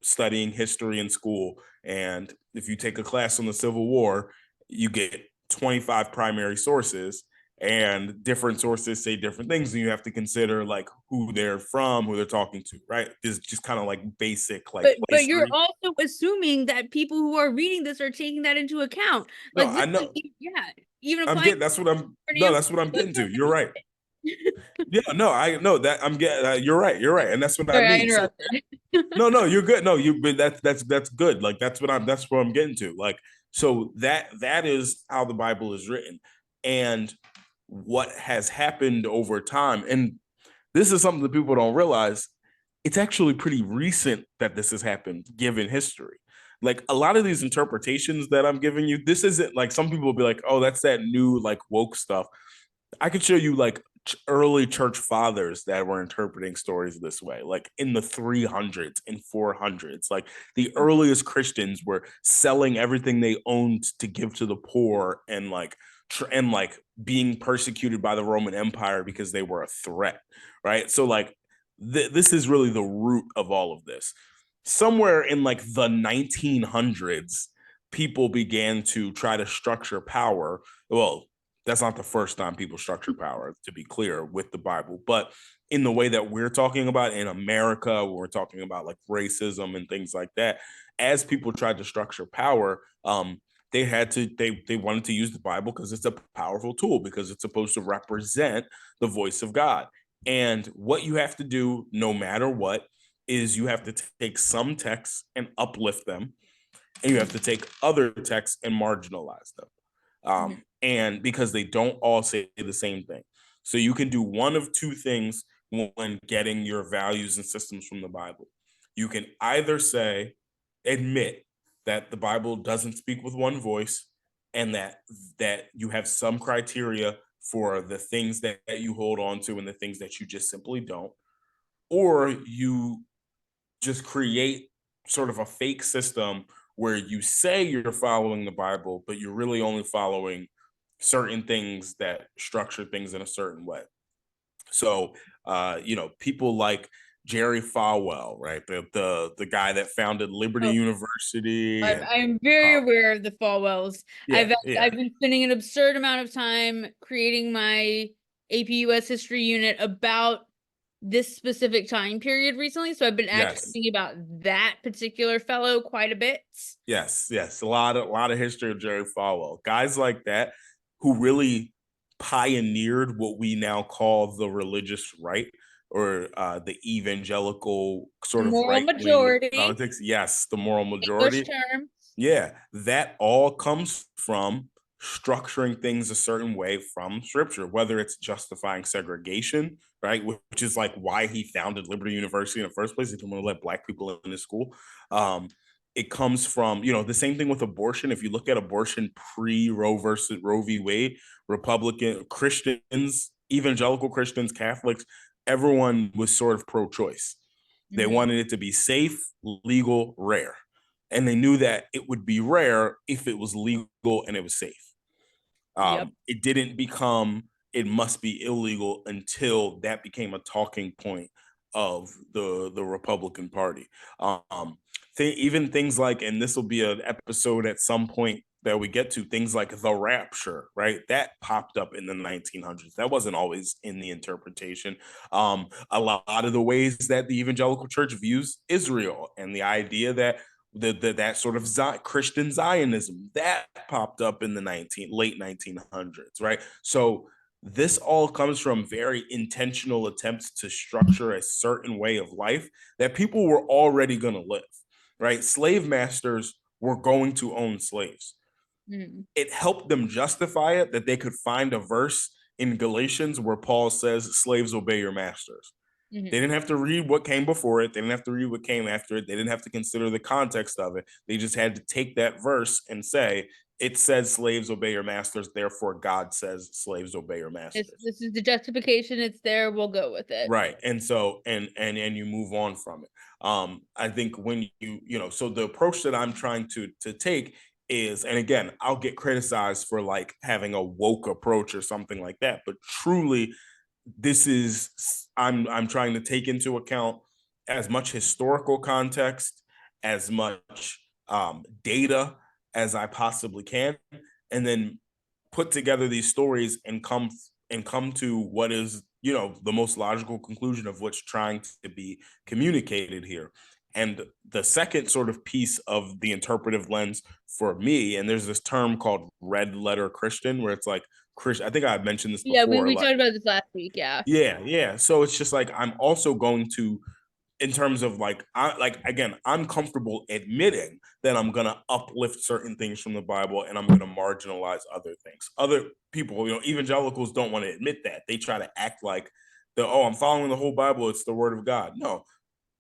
studying history in school. And if you take a class on the Civil War, you get 25 primary sources, and different sources say different things, and you have to consider like who they're from, who they're talking to, right? It's just kind of like basic like But you're history. also assuming that people who are reading this are taking that into account. No, Like I literally, know. yeah, even I'm applying getting. That's what I'm. for an No, answer. that's what I'm That's getting how to. You're right. it. Yeah, no, I know that. I'm getting. You're right. You're right, and that's what I Sorry, I mean. So interrupted. no, no, you're good. No, you. But that's good. Like that's what I'm getting to. Like so that is how the Bible is written, and what has happened over time. And this is something that people don't realize. It's actually pretty recent that this has happened, given history. Like a lot of these interpretations that I'm giving you, this isn't like some people will be like, oh, that's that new like woke stuff. I could show you like early church fathers that were interpreting stories this way, like in the 300s and 400s. Like the earliest Christians were selling everything they owned to give to the poor, and like being persecuted by the Roman Empire because they were a threat, right? So like this is really the root of all of this. Somewhere in like the 1900s, people began to try to structure power. Well, that's not the first time people structure power, to be clear, with the Bible, but in the way that we're talking about in America, when we're talking about like racism and things like that, as people tried to structure power, they wanted to use the Bible because it's a powerful tool, because it's supposed to represent the voice of God. And what you have to do, no matter what, is you have to take some texts and uplift them, and you have to take other texts and marginalize them. And because they don't all say the same thing. So you can do one of two things when getting your values and systems from the Bible. You can either admit that the Bible doesn't speak with one voice, and that you have some criteria for the things that you hold on to and the things that you just simply don't, or you just create sort of a fake system where you say you're following the Bible, but you're really only following certain things that structure things in a certain way. So, people like Jerry Falwell, right? The guy that founded Liberty Oh, University, and I'm very uh, aware of the Falwells. yeah, yeah, I've been spending an absurd amount of time creating my APUS history unit about this specific time period recently. So I've been actually yes, thinking about that particular fellow quite a bit. yes, a lot of history of Jerry Falwell, guys like that who really pioneered what we now call the religious right, or the evangelical sort of Moral right wing majority, politics. Yes, the moral English majority. term. Yeah, that all comes from structuring things a certain way from scripture, whether it's justifying segregation, right? Which is like why he founded Liberty University in the first place. He didn't want to let black people in his school. It comes from, the same thing with abortion. If you look at abortion pre-Roe versus Roe v. Wade, Republican Christians, evangelical Christians, Catholics, everyone was sort of pro-choice. They wanted it to be safe, legal, rare, and they knew that it would be rare if it was legal and it was safe. Yep. It didn't become it must be illegal until that became a talking point of the Republican Party. Even things like, and this will be an episode at some point that we get to, things like the rapture, right? That popped up in the 1900s. That wasn't always in the interpretation. A lot of the ways that the evangelical church views Israel, and the idea that that sort of Christian Zionism that popped up in the late 1900s, right? So this all comes from very intentional attempts to structure a certain way of life that people were already going to live, right? Slave masters were going to own slaves. Mm-hmm. It helped them justify it that they could find a verse in Galatians where Paul says, slaves, obey your masters. They Mm-hmm. didn't have to read what came before it. They didn't have to read what came after it. They didn't have to consider the context of it. They just had to take that verse and say, it says slaves obey your masters, therefore God says slaves obey your This masters. this is the justification. It's there. We'll go with it. Right. And so and you move on from it. I think when so the approach that I'm trying to take is, and again, I'll get criticized for like having a woke approach or something like that, but truly this is I'm trying to take into account as much historical context, as much data as I possibly can, and then put together these stories and come to what is the most logical conclusion of what's trying to be communicated here. And the second sort of piece of the interpretive lens for me, and there's this term called red letter Christian, where it's like Christian. I think I mentioned this Yeah, we before. we Like, talked about this last week. Yeah. yeah, yeah. So it's just like I'm also going to, in terms of like, again, I'm comfortable admitting that I'm gonna uplift certain things from the Bible and I'm gonna marginalize other things. Other people, evangelicals don't want to admit that. They try to act like I'm following the whole Bible, it's the word of God. No,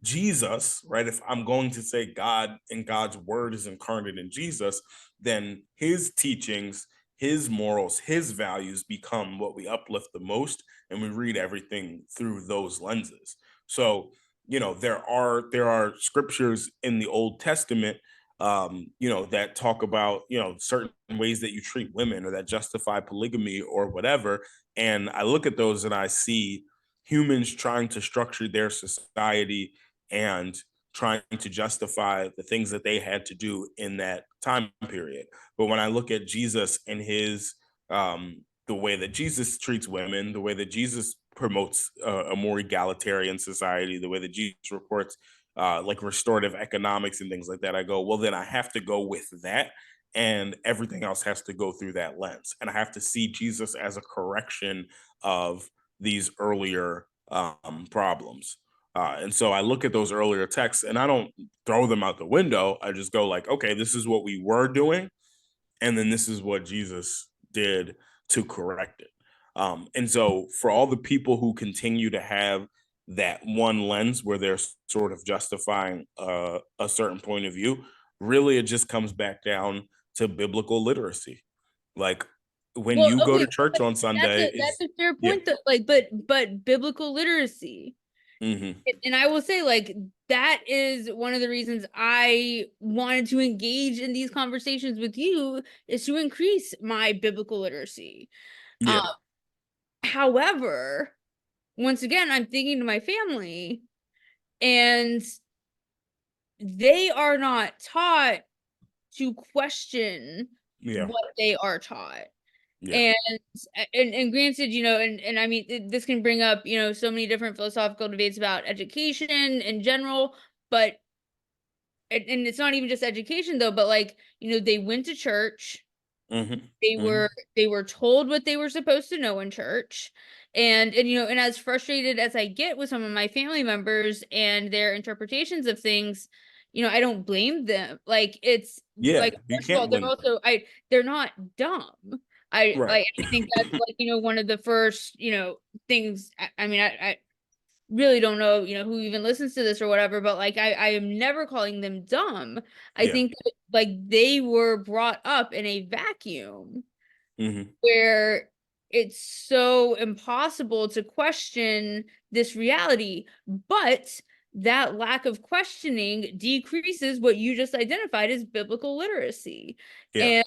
Jesus, right? If I'm going to say God and God's word is incarnate in Jesus, then his teachings, his morals, his values become what we uplift the most, and we read everything through those lenses. So, there are scriptures in the Old Testament, that talk about certain ways that you treat women or that justify polygamy or whatever. And I look at those and I see humans trying to structure their society and trying to justify the things that they had to do in that time period. But when I look at Jesus and the way that Jesus treats women, the way that Jesus promotes a more egalitarian society, the way that Jesus reports like restorative economics and things like that, I go, well, then I have to go with that. And everything else has to go through that lens. And I have to see Jesus as a correction of these earlier problems. And so I look at those earlier texts and I don't throw them out the window. I just go like, okay, this is what we were doing, and then this is what Jesus did to correct it. And so for all the people who continue to have that one lens where they're sort of justifying a certain point of view, really it just comes back down to biblical literacy. Like when Well, you go okay, to church on Sunday, that's is a fair yeah. point though. Like, but biblical literacy. Hmm. And I will say, like, that is one of the reasons I wanted to engage in these conversations with you is to increase my biblical literacy. Yeah. Um, However, once again, I'm thinking to my family, and they are not taught to question Yeah. what they are taught. Yeah. And and granted, and I mean this can bring up, so many different philosophical debates about education in general, but and it's not even just education though, but like, they went to church, Hmm. they Hmm. were they were told what they were supposed to know in church. And as frustrated as I get with some of my family members and their interpretations of things, I don't blame them. Like, it's Yeah. like, You first of all, can't blame them. they're not dumb. Right. I think that's like, one of the first, things. I mean, I really don't know, who even listens to this or whatever, but like, I am never calling them dumb. I Yeah. think that, like, they were brought up in a vacuum Hmm. where it's so impossible to question this reality, but that lack of questioning decreases what you just identified as biblical literacy. Yeah.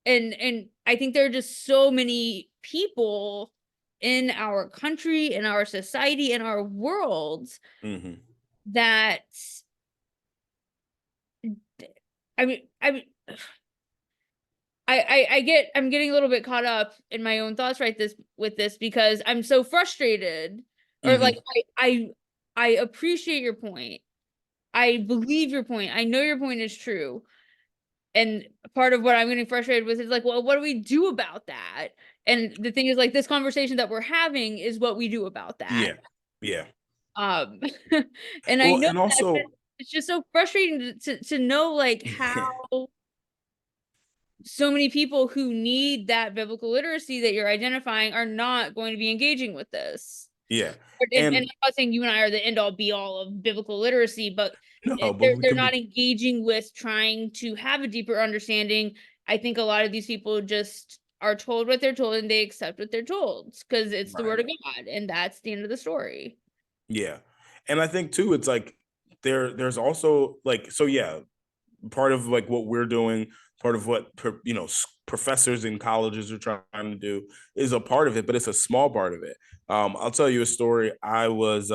And and I think there are just so many people in our country, in our society, in our world Hmm. that I mean I'm getting a little bit caught up in my own thoughts right this with this because I'm so frustrated, or like, Hmm. I appreciate your point. I believe your point. I know your point is true. And part of what I'm getting frustrated with is like, well, what do we do about that? And the thing is, like, this conversation that we're having is what we do about that. Yeah. Yeah. Um, and I Well, know and that, but also, it's just so frustrating to know, like, how so many people who need that biblical literacy that you're identifying are not going to be engaging with this. yeah. And I'm And not saying you and I are the end all be all of biblical literacy, but no, but they're we they're can not be, engaging with trying to have a deeper understanding I think a lot of these people just are told what they're told and they accept what they're told because it's the Right. word of God and that's the end of the story. Yeah. And I think too, it's like there's also like, so yeah, part of like what we're doing, part of what professors in colleges are trying to do is a part of it, but it's a small part of it. I'll tell you a story. I was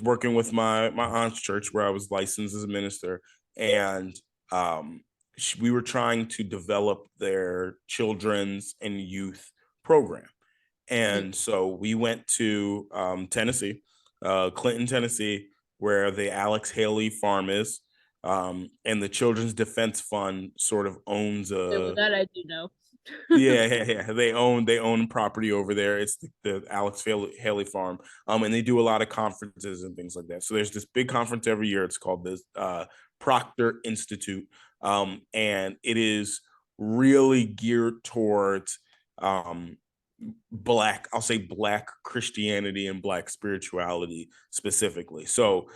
working with my aunt's church where I was licensed as a minister, and um, we were trying to develop their children's and youth program. Mm. And so we went to Tennessee, Clinton, Tennessee, where the Alex Haley farm is. And the Children's Defense Fund sort of owns Yeah, well, a, that I do know. yeah, yeah, yeah. They own property over there. It's the Alex Haley farm. And they do a lot of conferences and things like that. So there's this big conference every year. It's called the Proctor Institute. And it is really geared towards um I'll say black Christianity and black spirituality specifically. So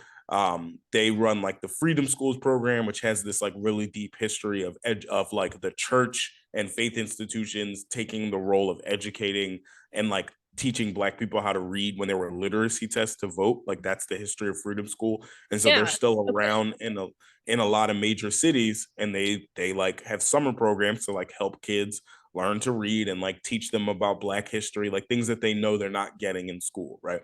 they run like the Freedom Schools program, which has this like really deep history of like the church and faith institutions taking the role of educating and like teaching black people how to read when there were literacy tests to vote. Like that's the history of Freedom School. And so they're Yeah. still Okay. around in a lot of major cities, and they like have summer programs to like help kids learn to read and like teach them about black history, like things that they know they're not getting in school, right?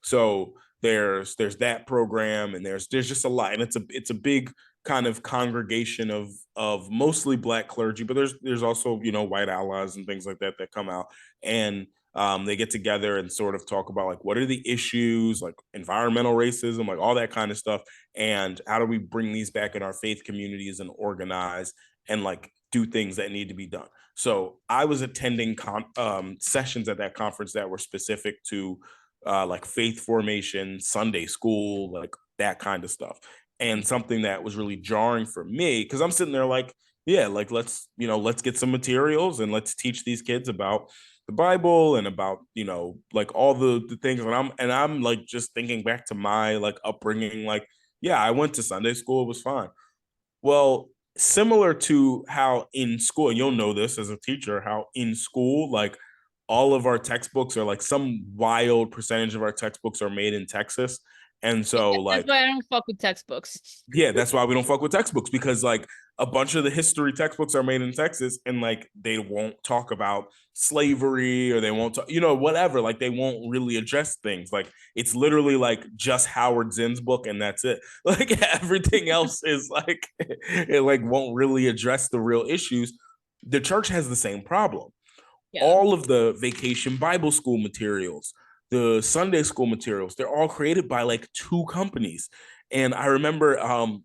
So there's that program, and there's just a lot, and it's a big kind of congregation of mostly black clergy, but there's also white allies and things like that that come out, and they get together and sort of talk about like what are the issues, like environmental racism, like all that kind of stuff, and how do we bring these back in our faith communities and organize and like do things that need to be done. So I was attending sessions at that conference that were specific to like faith formation, Sunday school, like that kind of stuff. And something that was really jarring for me, because I'm sitting there like, yeah, like let's get some materials and let's teach these kids about the Bible and about like all the things. And I'm like just thinking back to my like upbringing, like yeah, I went to Sunday school, it was fine. Well, similar to how in school, and you'll know this as a teacher, how in school, like all of our textbooks are like some wild percentage of our textbooks are made in Texas. And Yeah, so that's like why I don't fuck with textbooks. yeah, that's why we don't fuck with textbooks, because like a bunch of the history textbooks are made in Texas, and like they won't talk about slavery, or they won't talk, whatever. Like they won't really address things. Like it's literally like just Howard Zinn's book and that's it. Like everything else is like it like won't really address the real issues. The church has the same problem. Yeah. All of the vacation Bible school materials, the Sunday school materials, they're all created by like two companies. And I remember, and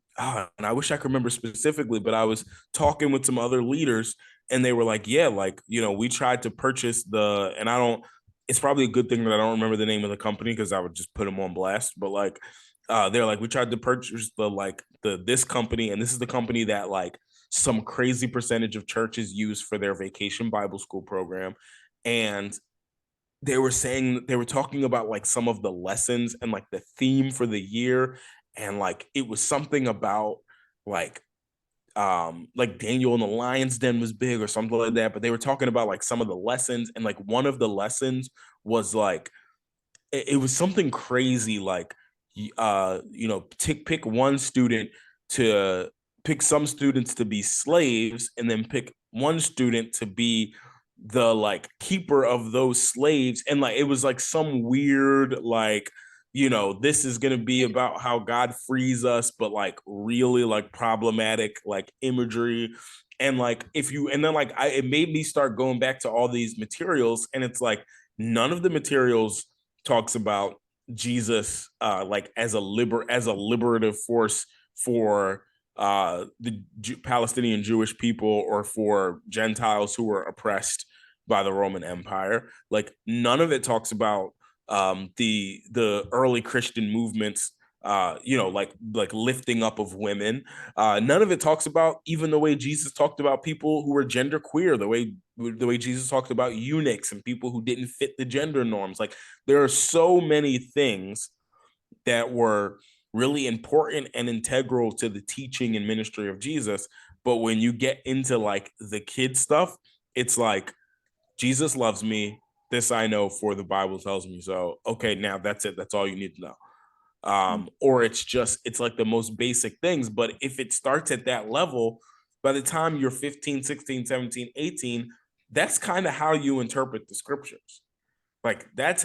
I wish I could remember specifically, but I was talking with some other leaders, and they were like, yeah, like, we tried to purchase and it's probably a good thing that I don't remember the name of the company because I would just put them on blast. But like, they're like, we tried to purchase this company, and this is the company that like some crazy percentage of churches use for their vacation Bible school program. And they were talking about like some of the lessons and like the theme for the year. And like it was something about like Daniel in the Lion's Den was big or something like that. But they were talking about like some of the lessons, and like one of the lessons was like it was something crazy like pick one student to pick some students to be slaves, and then pick one student to be the like keeper of those slaves. And like it was like some weird like this is going to be about how God frees us, but like really like problematic like imagery. And like if you and then like it made me start going back to all these materials, and it's like none of the materials talks about Jesus like as a liberative force for the Palestinian Jewish people, or for Gentiles who were oppressed by the Roman Empire. Like none of it talks about the early Christian movements, like lifting up of women. None of it talks about even the way Jesus talked about people who were gender queer, the way Jesus talked about eunuchs and people who didn't fit the gender norms. Like there are so many things that were really important and integral to the teaching and ministry of Jesus, But when you get into like the kid stuff, it's like Jesus loves me. This I know, for the Bible tells me so. Okay, now that's it. That's all you need to know. Or it's like the most basic things. But if it starts at that level, by the time you're 15, 16, 17, 18, that's kind of how you interpret the scriptures. Like that's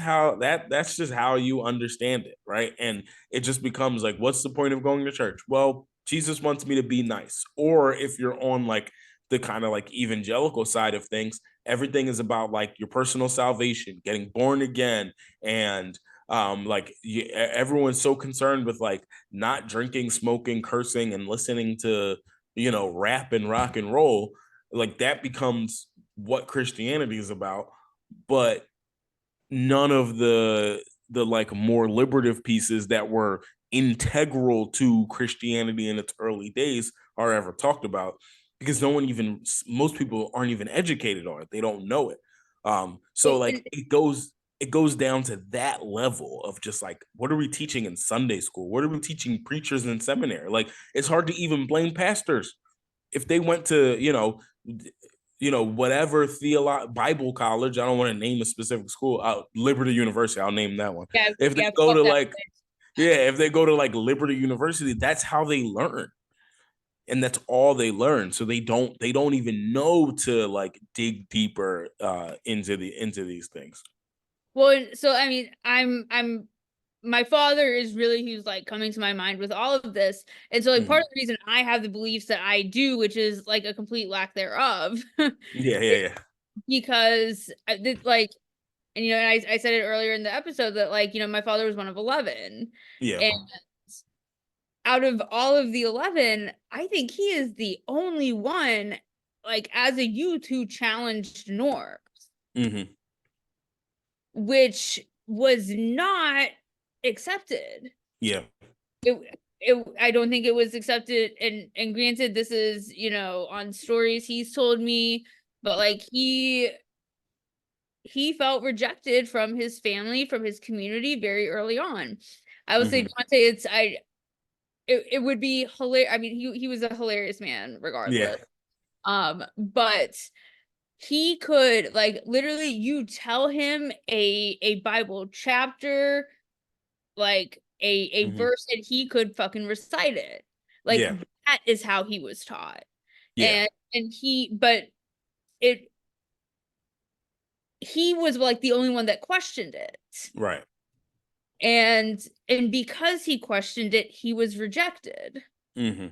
just how you understand it, right? And it just becomes like, what's the point of going to church? Well, Jesus wants me to be nice. Or if you're on like the kind of like evangelical side of things, everything is about like your personal salvation, getting born again, and everyone's so concerned with like not drinking, smoking, cursing, and listening to rap and rock and roll. Like that becomes what Christianity is about. But none of the like more liberative pieces that were integral to Christianity in its early days are ever talked about, because most people aren't even educated on it. They don't know it. So Well, like it goes down to that level of just like, what are we teaching in Sunday school? What are we teaching preachers in seminary? Like, it's hard to even blame pastors if they went to whatever Bible college. I don't want to name a specific school. Liberty University, I'll name that one. yeah, If they yeah, go fuck to that like, place. yeah, if they go to like Liberty University, that's how they learn, and that's all they learn. So they don't even know to like dig deeper into these things. Well, so I mean, I'm my father is really who's like coming to my mind with all of this. And so like part Mhm. of the reason I have the beliefs that I do, which is like a complete lack thereof, Yeah, yeah, is yeah, because I did like, and and I said it earlier in the episode that like, my father was one of 11. yeah. And out of all of the 11, I think he is the only one, like as a youth, who challenged norms, Hmm. which was not accepted. Yeah. I don't think it was accepted. And granted, this is, on stories he's told me, but like he felt rejected from his family, from his community very early on. I would say Hmm. Donte, it would be hilarious. I mean, he was a hilarious man Yeah. regardless. But he could like literally you tell him a Bible chapter, like a Hmm. verse, and he could fucking recite it. Like Yeah. that is how he was taught. Yeah. And it he was like the only one that questioned it. Right. And because he questioned it, he was rejected. Hmm.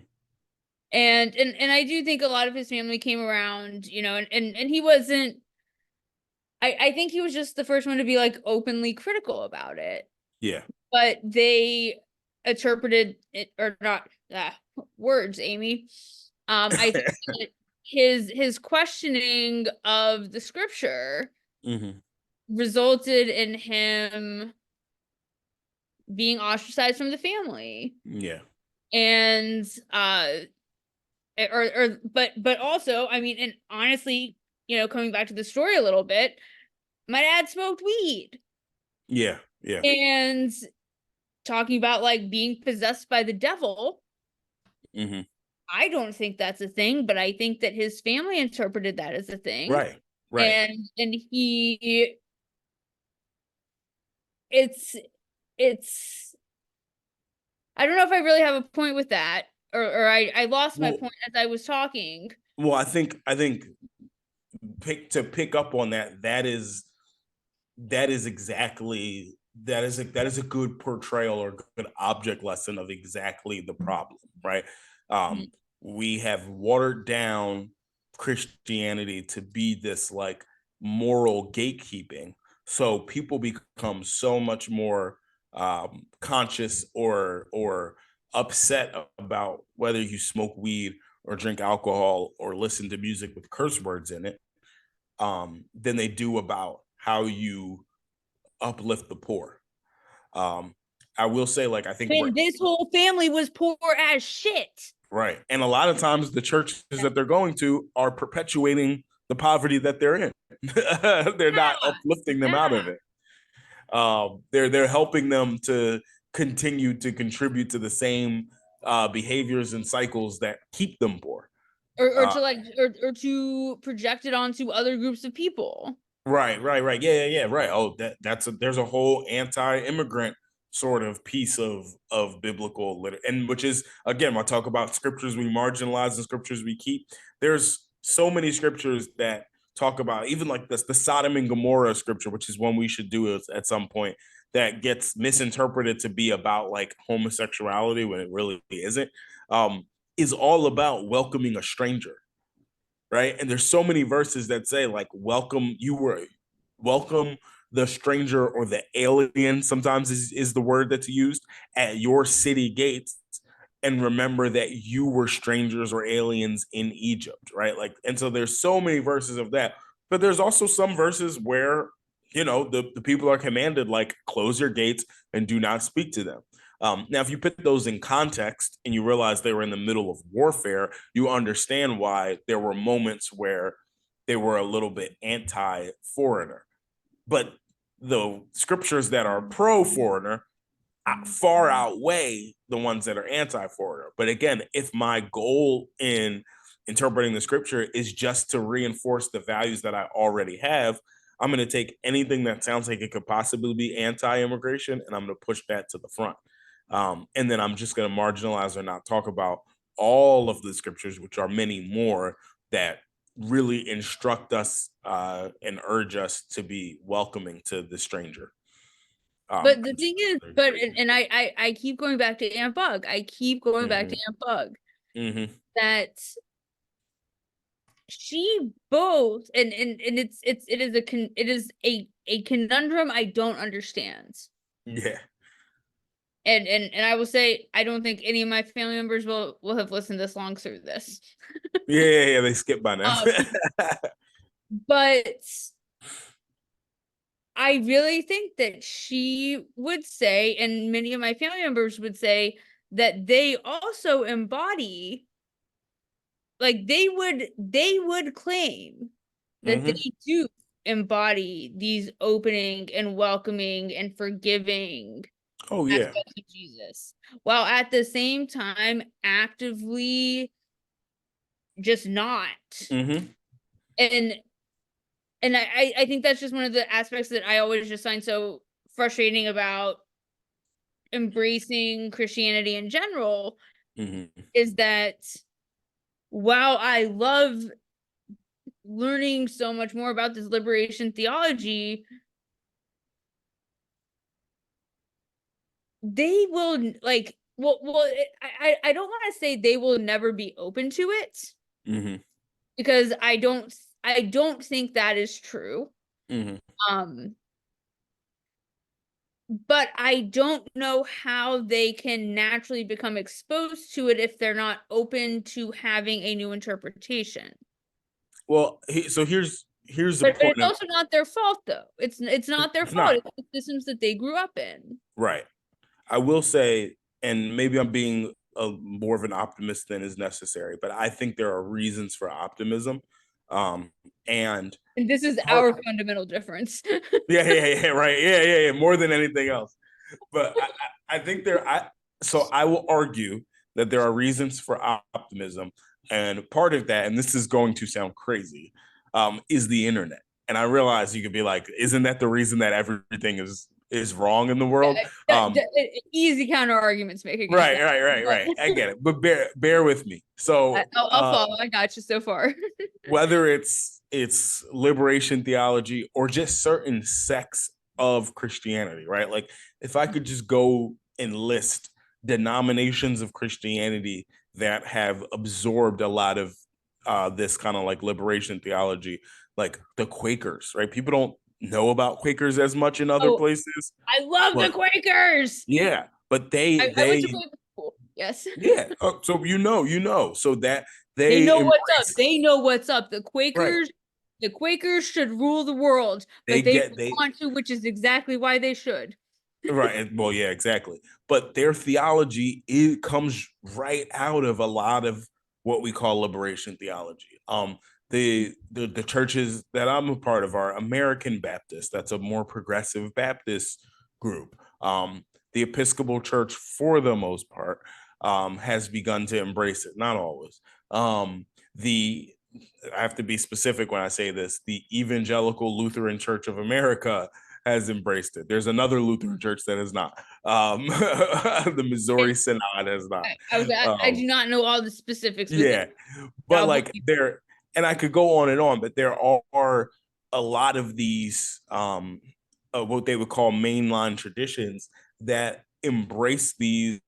And I do think a lot of his family came around, and he wasn't. I think he was just the first one to be like openly critical about it, Yeah. but they interpreted it or not. Words, Amy. I think that his questioning of the scripture Hmm. resulted in him being ostracized from the family. Yeah. And but also, I mean, and honestly, coming back to the story a little bit, my dad smoked weed. Yeah. Yeah. And talking about like being possessed by the devil, Hmm. I don't think that's a thing, but I think that his family interpreted that as a thing. Right. Right. And he it's it's I don't know if I really have a point with that, or I lost my Well, point as I was talking. I think pick up on that. That is exactly that is a good portrayal or good object lesson of exactly the problem, right? Um, Mhm. we have watered down Christianity to be this like moral gatekeeping, so people become so much more conscious or upset about whether you smoke weed or drink alcohol or listen to music with curse words in it, than they do about how you uplift the poor. Um, I will say, like, I think we're And this whole family was poor as shit. right. And a lot of times the churches that they're going to are perpetuating the poverty that they're in. They're not uplifting them out Yeah. of it. They're helping them to continue to contribute to the same behaviors and cycles that keep them poor. or to like or to project it onto other groups of people. Right. Yeah. Right. Oh, there's a whole anti-immigrant sort of piece of biblical lit, and which is again, I talk about scriptures we marginalize and scriptures we keep. There's so many scriptures that talk about even like the Sodom and Gomorrah scripture, which is one we should do at some point, that gets misinterpreted to be about like homosexuality when it really isn't. Is all about welcoming a stranger, right? And there's so many verses that say like welcome the stranger or the alien, sometimes is the word that's used, at your city gates, and remember that you were strangers or aliens in Egypt, right? Like, and so there's so many verses of that, but there's also some verses where the people are commanded like close your gates and do not speak to them. Now, if you put those in context and you realize they were in the middle of warfare, you understand why there were moments where they were a little bit anti-foreigner. But the scriptures that are pro-foreigner far outweigh the ones that are anti-foreigner. But again, if my goal in interpreting the scripture is just to reinforce the values that I already have, I'm going to take anything that sounds like it could possibly be anti-immigration and I'm going to push that to the front. And then I'm just going to marginalize or not talk about all of the scriptures, which are many more, that really instruct us and urge us to be welcoming to the stranger. But the thing is, and I keep going back to Aunt Bug. I keep going back to Aunt Bug. That she both and it is a conundrum I don't understand. Yeah. And I will say I don't think any of my family members will have listened this long through this. Yeah, they skip by now. But I really think that she would say, and many of my family members would say, that they also embody, like they would claim that they do embody these opening and welcoming and forgiving aspects of Jesus, while at the same time actively just not. And I think that's just one of the aspects that I always just find so frustrating about embracing Christianity in general, is that while I love learning so much more about this liberation theology, they will like I don't want to say they will never be open to it, because I don't think that is true. But I don't know how they can naturally become exposed to it if they're not open to having a new interpretation. Well, so here's the But point. it's also not their fault, though. It's not their It's fault. not. It's the systems that they grew up in. Right. I will say, and maybe I'm being more of an optimist than is necessary, but I think there are reasons for optimism. And this is our fundamental difference. Right. Yeah. More than anything else. But I think so I will argue that there are reasons for optimism. And part of that, and this is going to sound crazy, is the internet. And I realize you could be like, isn't that the reason that everything is wrong in the world? Easy counter arguments make against right, that. right. I get it, but bear with me. So I'll follow. I got you so far. whether it's liberation theology or just certain sects of Christianity, right? Like if I could just go and list denominations of Christianity that have absorbed a lot of this kind of like liberation theology, like the Quakers, right? People don't know about Quakers as much in other places. I love the Quakers. Yeah, but I went to Quaker school. Yes. Yeah. So so that they know what's up. They know what's up. The Quakers, right. The Quakers should rule the world, but they want to, which is exactly why they should. Right. Well, yeah, exactly. But their theology comes right out of a lot of what we call liberation theology. The churches that I'm a part of are American Baptist. That's a more progressive Baptist group. The Episcopal Church, for the most part, has begun to embrace it. Not always. the I have to be specific when I say this, the Evangelical Lutheran Church of America has embraced it. There's another Lutheran church that has not. The Missouri Synod has not. I do not know all the specifics with it. Yeah, but like there, and I could go on, but there are a lot of these what they would call mainline traditions that embrace these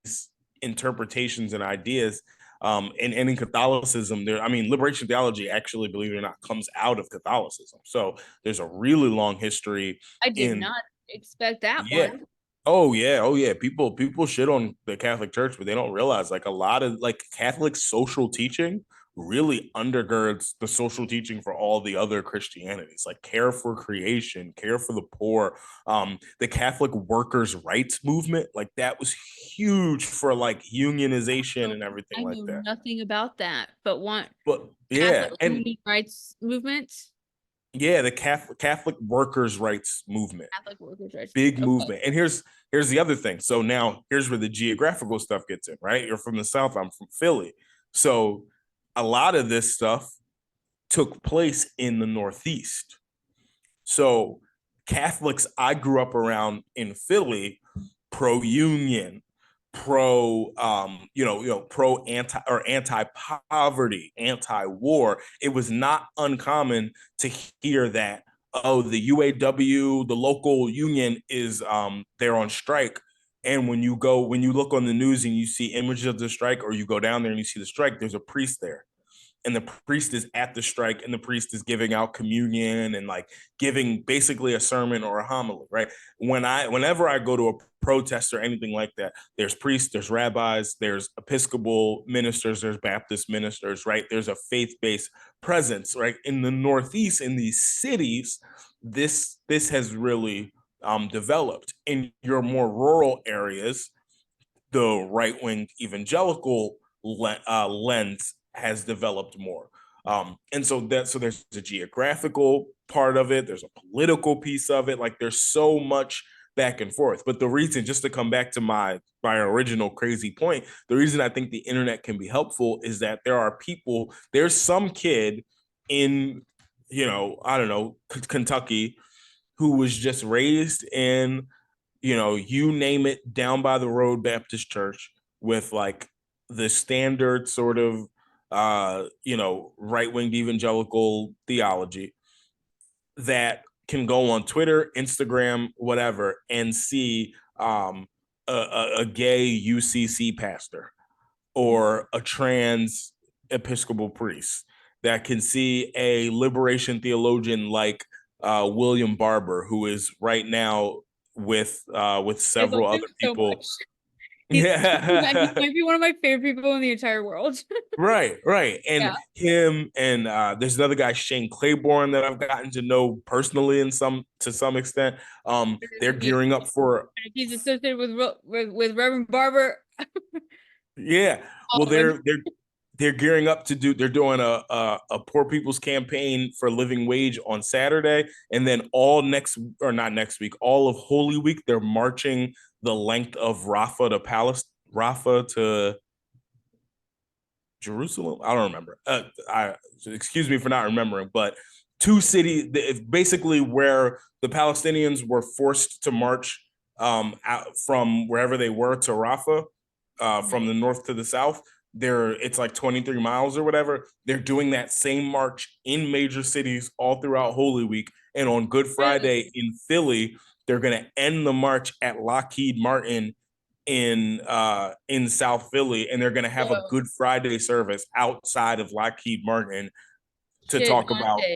interpretations and ideas. And in Catholicism, there, I mean, liberation theology actually, believe it or not, comes out of Catholicism. So there's a really long history I did in, not expect that yeah. one. Oh yeah. People shit on the Catholic Church, but they don't realize like a lot of like Catholic social teaching really undergirds the social teaching for all the other Christianities, like care for creation, care for the poor, the Catholic workers' rights movement, like that was huge for like unionization So and everything I like know that. nothing about that, but one But Catholic yeah, and human rights movement, yeah, the Catholic workers' rights movement, Catholic workers' rights big movement. Okay. movement. And here's the other thing. So now here's where the geographical stuff gets in, right? You're from the South, I'm from Philly. So a lot of this stuff took place in the Northeast. So Catholics I grew up around in Philly, pro union, pro pro anti poverty, anti war. It was not uncommon to hear that, oh, the UAW, the local union, is they're on strike. And when you look on the news and you see images of the strike, or you go down there and you see the strike, there's a priest there, and the priest is at the strike, and the priest is giving out communion and like giving basically a sermon or a homily, right? Whenever I go to a protest or anything like that, there's priests, there's rabbis, there's Episcopal ministers, there's Baptist ministers, right? There's a faith-based presence, right? In the Northeast, in these cities, this has really developed. In your more rural areas, the right-wing evangelical lens has developed more. And so there's a geographical part of it, there's a political piece of it, like there's so much back and forth. But the reason, just to come back to my original crazy point, the reason I think the internet can be helpful is that there's some kid in, I don't know, Kentucky, who was just raised in, you name it, down by the road Baptist church, with like the standard sort of right-wing evangelical theology, that can go on Twitter, Instagram, whatever, and see a gay UCC pastor or a trans Episcopal priest, that can see a liberation theologian like William Barber, who is right now with I love several him other so people. much. He Yeah. might be one of my favorite people in the entire world. Right. Yeah. And him and there's another guy, Shane Claiborne, that I've gotten to know personally to some extent. They're gearing up for, If he's associated with Reverend Barber, yeah. Well, all of it. they're gearing up to they're doing a poor people's campaign for living wage on Saturday, and then not next week, all of Holy Week, they're marching the length of Rafah to Jerusalem. I don't remember. Excuse me for not remembering, but two cities, basically where the Palestinians were forced to march out from wherever they were to Rafah, from the north to the south. It's like 23 miles or whatever. They're doing that same march in major cities all throughout Holy Week, and on Good Really? Friday in Philly, they're going to end the march at Lockheed Martin in South Philly, and they're going to have a So, Good Friday service outside of Lockheed Martin to shit, talk about Dante.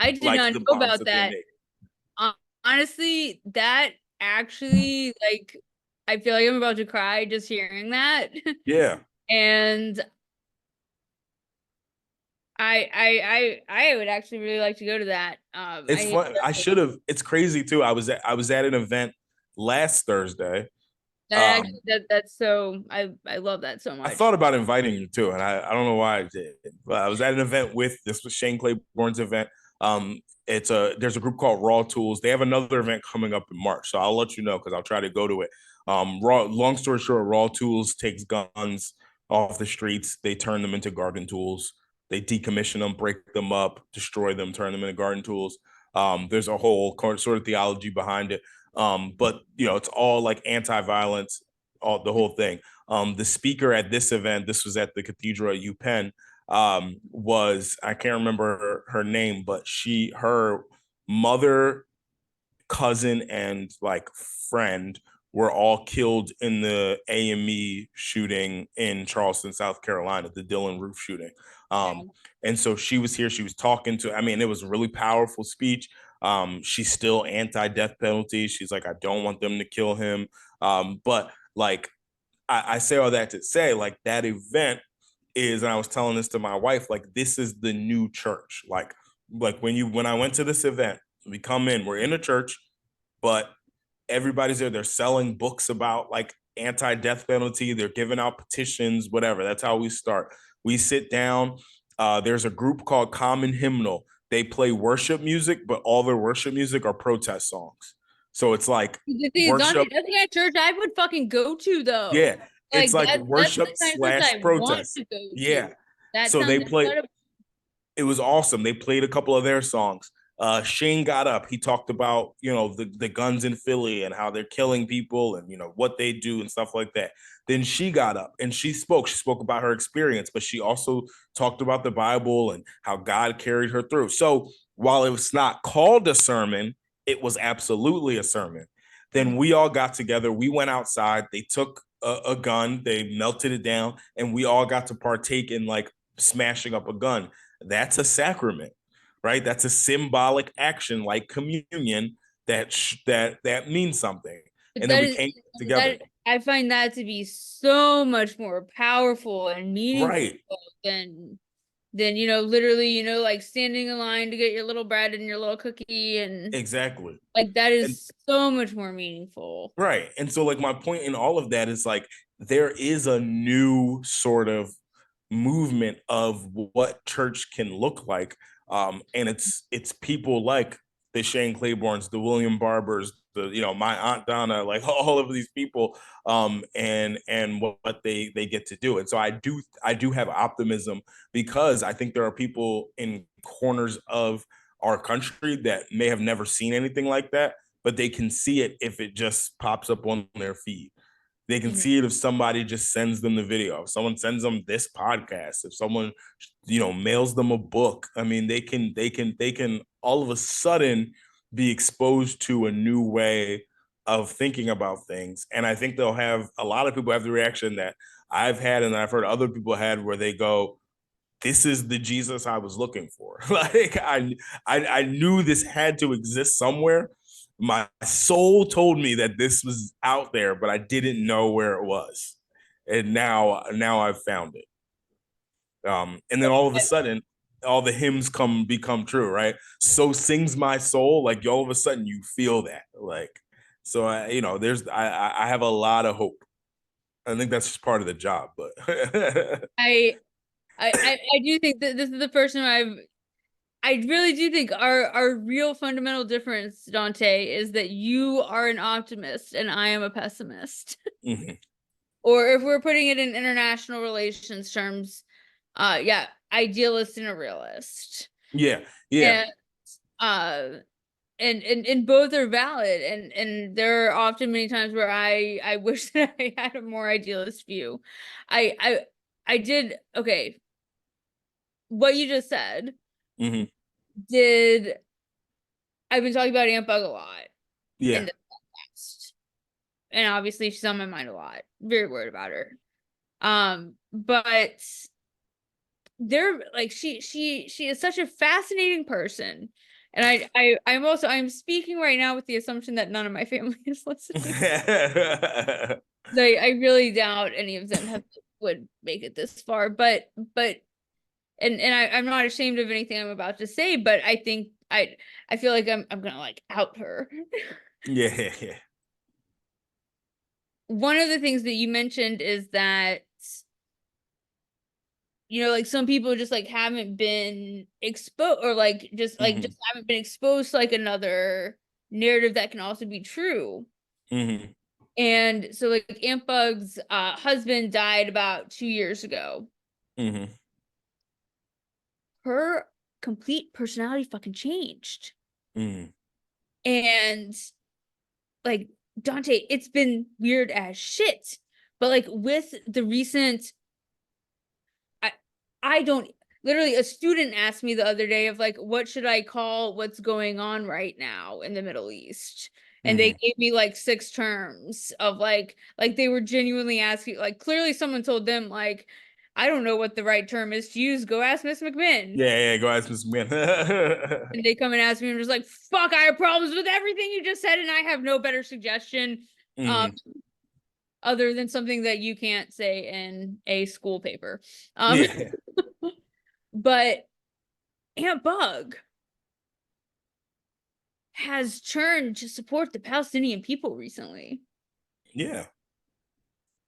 I did like not the know bombs about that they that. make. Honestly, that actually, like, I feel like I'm about to cry just hearing that. Yeah, And I would actually really like to go to that. it's fun. I should have. It's crazy too. I was at an event last Thursday. Um, that's so I love that so I much. thought about inviting you too, and I don't know why I did. But I was at an event this was Shane Claiborne's event. There's a group called Raw Tools. They have another event coming up in March, so I'll let you know because I'll try to go to it. Long story short, Raw Tools takes guns off the streets. They turn them into garden tools. They decommission them, break them up, destroy them, turn them into garden tools. There's a whole sort of theology behind it. But it's all like anti-violence, all the whole thing. The speaker at this event, this was at the Cathedral at UPenn, was, I can't remember her name, but her mother, cousin, and like friend were all killed in the AME shooting in Charleston, South Carolina, the Dylan Roof shooting. And so she was here. She was talking to, I mean, it was a really powerful speech. She's still anti-death penalty. She's like, I don't want them to kill him. But like, I say all that to say, like, that event is, and I was telling this to my wife, like, this is the new church. Like when I went to this event, we come in, we're in a church, but everybody's there. They're selling books about like anti-death penalty. They're giving out petitions, whatever. That's how we start. We sit down. There's a group called Common Hymnal. They play worship music, but all their worship music are protest songs. So it's like The thing is, Donte, worship. that's the kind of church I would fucking go to, though. Yeah, it's Like like that's worship the kind of church slash I want protest. to go Yeah. to. That So sounds they play, incredible. it was awesome. They played a couple of their songs. Shane got up. He talked about, the guns in Philly and how they're killing people and, what they do and stuff like that. Then she got up and she spoke. She spoke about her experience, but she also talked about the Bible and how God carried her through. So while it was not called a sermon, it was absolutely a sermon. Then we all got together. We went outside. They took a gun. They melted it down. And we all got to partake in like smashing up a gun. That's a sacrament, right? That's a symbolic action like communion that means something. But And then that we is came together. that I find that to be so much more powerful and meaningful Right. than literally, like standing in line to get your little bread and your little cookie, and Exactly. like that And is so much more meaningful. right. And so like my point in all of that is like there is a new sort of movement of what church can look like. And it's people like the Shane Claibornes, the William Barbers, my Aunt Donna, like all of these people, and what they get to do. And so I do have optimism because I think there are people in corners of our country that may have never seen anything like that, but they can see it if it just pops up on their feed. They can Mhm. see it if somebody just sends them the video. If someone sends them this podcast, if someone, mails them a book. I mean, they can all of a sudden be exposed to a new way of thinking about things. And I think they'll have a lot of people have the reaction that I've had and I've heard other people had where they go, this is the Jesus I was looking for. Like I knew this had to exist somewhere. My soul told me that this was out there, but I didn't know where it was. And now I've found it. And then all of a sudden, all the hymns become true, right? So sings my soul. Like all of a sudden, you feel that. Like so, I have a lot of hope. I think that's just part of the job, but I I do think that this is the first time I really do think our real fundamental difference, Donte, is that you are an optimist and I am a pessimist. Mhm. Or if we're putting it in international relations terms, yeah, idealist and a realist. Yeah, yeah. And uh and both are valid, and there are often many times where I wish that I had a more idealist view. I did, okay, what you just said, Hmm. did I've been talking about Aunt Bug a lot in Yeah. the past. And obviously she's on my mind a lot. Very worried about her. But they're like she is such a fascinating person. And I'm speaking right now with the assumption that none of my family is listening. I really doubt any of them would make it this far. But I'm not ashamed of anything I'm about to say, but I think I feel like I'm gonna like out her. Yeah, yeah. One of the things that you mentioned is that like some people just like haven't been exposed, or like Hmm. just haven't been exposed to like another narrative that can also be true. Hmm. And so like Aunt Bug's husband died about 2 years ago. Hmm. her complete personality fucking changed. Mm. And like Donte, it's been weird as shit. But like with the recent I I don't literally a student asked me the other day of like what should I call what's going on right now in the Middle East? And they Hmm. gave me like 6 terms of like they were genuinely asking like clearly someone told them like I don't know what the right term is to use. Go ask Miss McMinn. Yeah, yeah, go ask Mr. Man. And they come and ask me and I'm just like, fuck, I have problems with everything you just said, and I have no better suggestion. Um, Hmm. other than something that you can't say in a school paper. Um, Yeah, but Aunt Bug has turned to support the Palestinian people recently. yeah,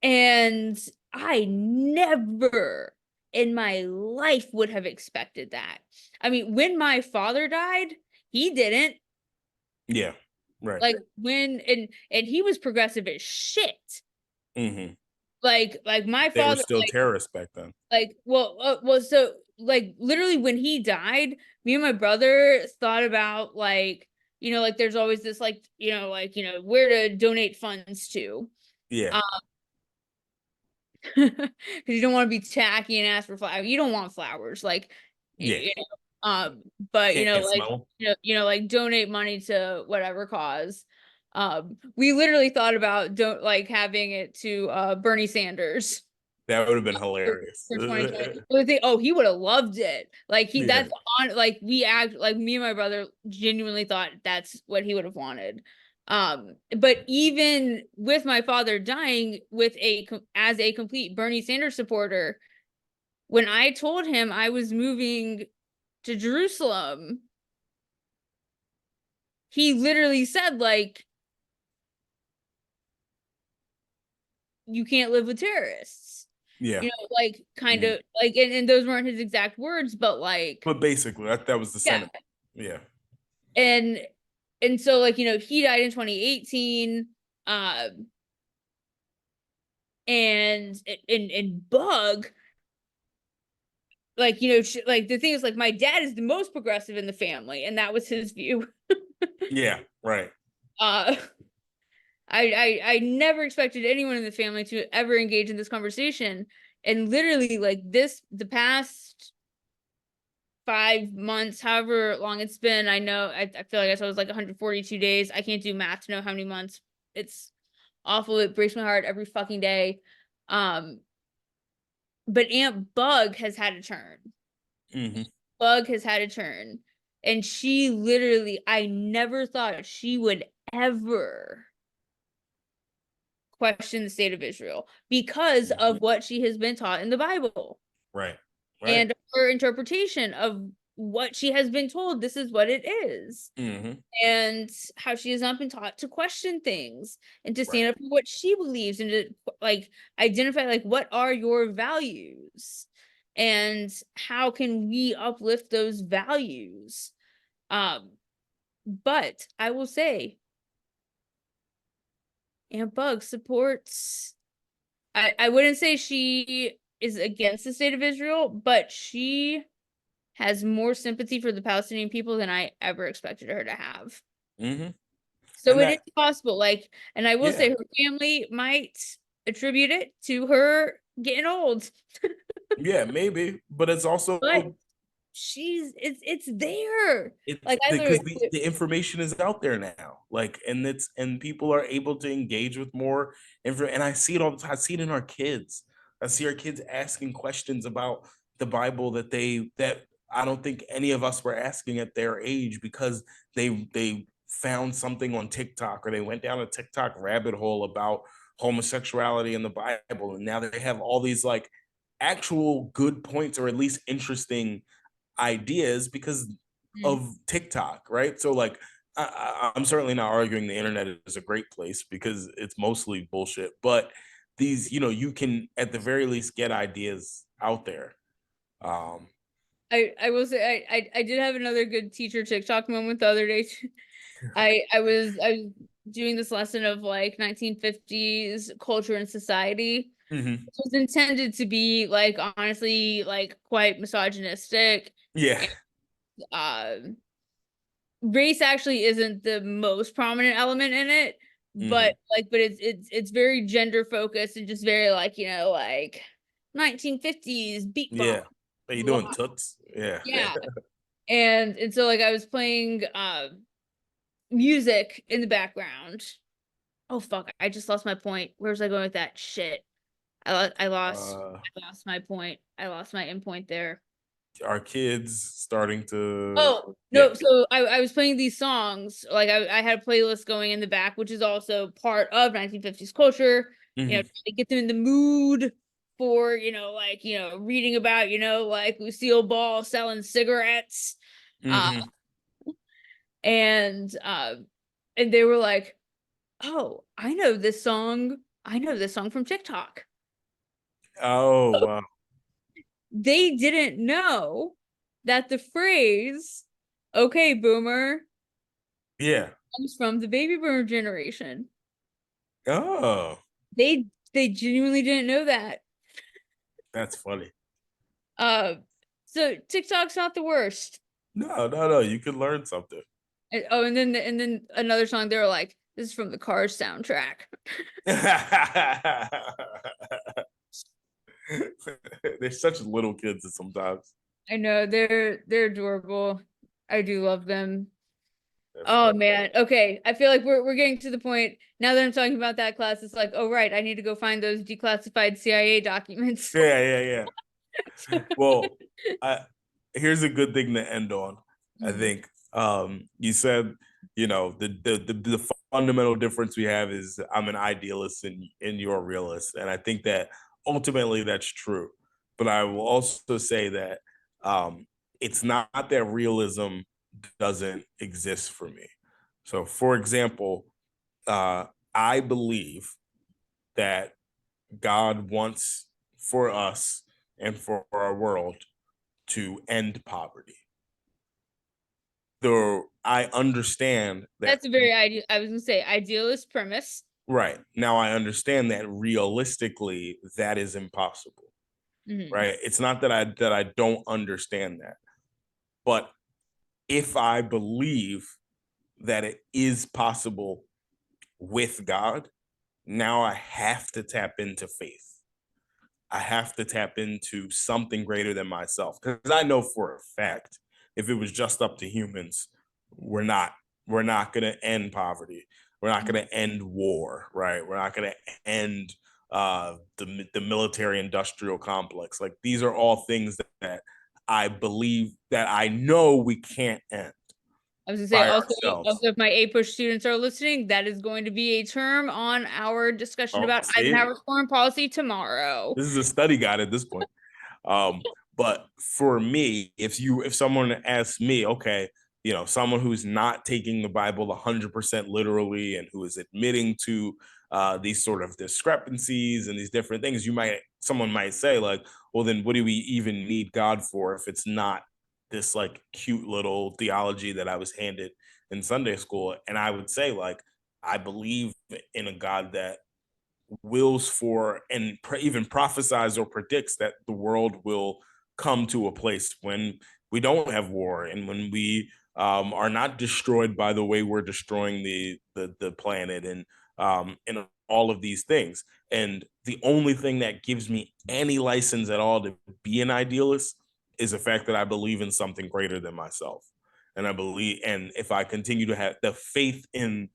And I never in my life would have expected that. I mean, when my father died, he didn't. yeah, right. Like when and he was progressive as shit. Hmm. Like my They were father still terrorists back then. well so like literally when he died, me and my brother thought about like like there's always this like where to donate funds to. Yeah, Um because you don't want to be tacky and ask for flowers. You don't want flowers like yeah. you know, but Can't like smell like donate money to whatever cause. We literally thought about don't like having it to Bernie Sanders them. That would have been for, hilarious. for 2020. But oh, he would have loved it. Like Yeah. that's on like we act like me and my brother genuinely thought that's what he would have wanted. But even with my father dying with as a complete Bernie Sanders supporter, when I told him I was moving to Jerusalem, he literally said like you can't live with terrorists. Yeah. Like kind Mhm. of like and those weren't his exact words, but like But basically, that was the yeah. sentiment. Yeah. And so like he died in 2018 um and Bug like like the thing is like my dad is the most progressive in the family and that was his view. Yeah. Right. uh I never expected anyone in the family to ever engage in this conversation. And literally like the past 5 months, however long it's been, I know I feel like I said it was like 142 days. I can't do math to know how many months. It's awful. It breaks my heart every fucking day. Um, but Aunt Bug has had a turn. Hmm. Bug has had a turn. And she literally, I never thought she would ever question the state of Israel because of what she has been taught in the Bible Right. Right. and her interpretation of what she has been told this is what it is, Hmm. and how she has not been taught to question things and to Right. stand up for what she believes and to like identify like what are your values and how can we uplift those values. um but I will say Aunt Bug supports. I wouldn't say she is against the state of Israel, but she has more sympathy for the Palestinian people than I ever expected her to have. Hmm. So And it is that, possible. Like, and I will yeah. say her family might attribute it to her getting old, Yeah, maybe. But it's but also it's there. it's Like I because literally the information is out there now, like, and people are able to engage with more info, and I see it all the time. I see it in our kids. I see our kids asking questions about the Bible that I don't think any of us were asking at their age, because they found something on TikTok, or they went down a TikTok rabbit hole about homosexuality in the Bible, and now they have all these like actual good points, or at least interesting ideas, because Mm. of TikTok, right? So like I'm certainly not arguing the internet is a great place, because it's mostly bullshit, but these, you can at the very least get ideas out there. Um, I will say I did have another good teacher TikTok moment the other day. I was doing this lesson of like 1950s culture and society. Mhm. It was intended to be like honestly like quite misogynistic. Yeah. And race actually isn't the most prominent element in it, but Mhm. like but it's very gender focused and just very like, like 1950s beatbox. Yeah. Are you Blah. doing toots? Yeah. Yeah. And so like I was playing music in the background. Oh fuck, I just lost my point. Where was I going with that? Shit. I lost Uh, I lost my point. I lost my end point there. our kids starting to Oh, yeah. no, so I was playing these songs, like, I had a playlist going in the back, which is also part of 1950s culture, Mhm. to get them in the mood for, reading about, like, Lucille Ball selling cigarettes, uh, Mhm. and, and they were like, "Oh, I know this song from TikTok." Oh, wow. They didn't know that the phrase, "Okay, boomer," Yeah. comes from the baby boomer generation. Oh, They genuinely didn't know that. that's funny. Uh, so TikTok's not the worst. No, no, no, you could learn something. Oh, and then another song they were like, "This is from the Cars soundtrack." They're such little kids sometimes. I know they're adorable. I do love them. They're Oh funny. man. Okay. I feel like we're getting to the point now that I'm talking about that class. It's like, oh right, I need to go find those declassified CIA documents. Yeah, yeah, yeah. Well, I here's a good thing to end on. I Mhm. think you said, the fundamental difference we have is I'm an idealist and you're a realist. And I think that ultimately that's true. But I will also say that um it's not that realism doesn't exist for me. So for example, I believe that God wants for us and for our world to end poverty. Though I understand that, That's a very ideal. I was gonna say idealist premise. right now, I understand that realistically that is impossible. Hmm. Right? It's not that I don't understand that, but if I believe that it is possible with God, now I have to tap into faith. I have to tap into something greater than myself because I know for a fact if it was just up to humans, we're not we're not going to end poverty. We're not going to end war, right? We're not going to end the military industrial complex. Like these are all things that I believe that I know we can't end I was gonna say by also ourselves. if my A push students are listening, that is going to be a term on our discussion Oh, about see, Eisenhower's foreign policy tomorrow. this is a study guide at this point. Um, but for me, if someone asks me, okay, someone who's not taking the Bible 100% literally and who is admitting to these sort of discrepancies and these different things, someone might say like, well, then what do we even need God for if it's not this like cute little theology that I was handed in Sunday school? And I would say like, I believe in a God that wills for and even prophesies or predicts that the world will come to a place when we don't have war and when we are not destroyed by the way we're destroying the planet and all of these things. And the only thing that gives me any license at all to be an idealist is the fact that I believe in something greater than myself. And I believe, and if I continue to have the faith in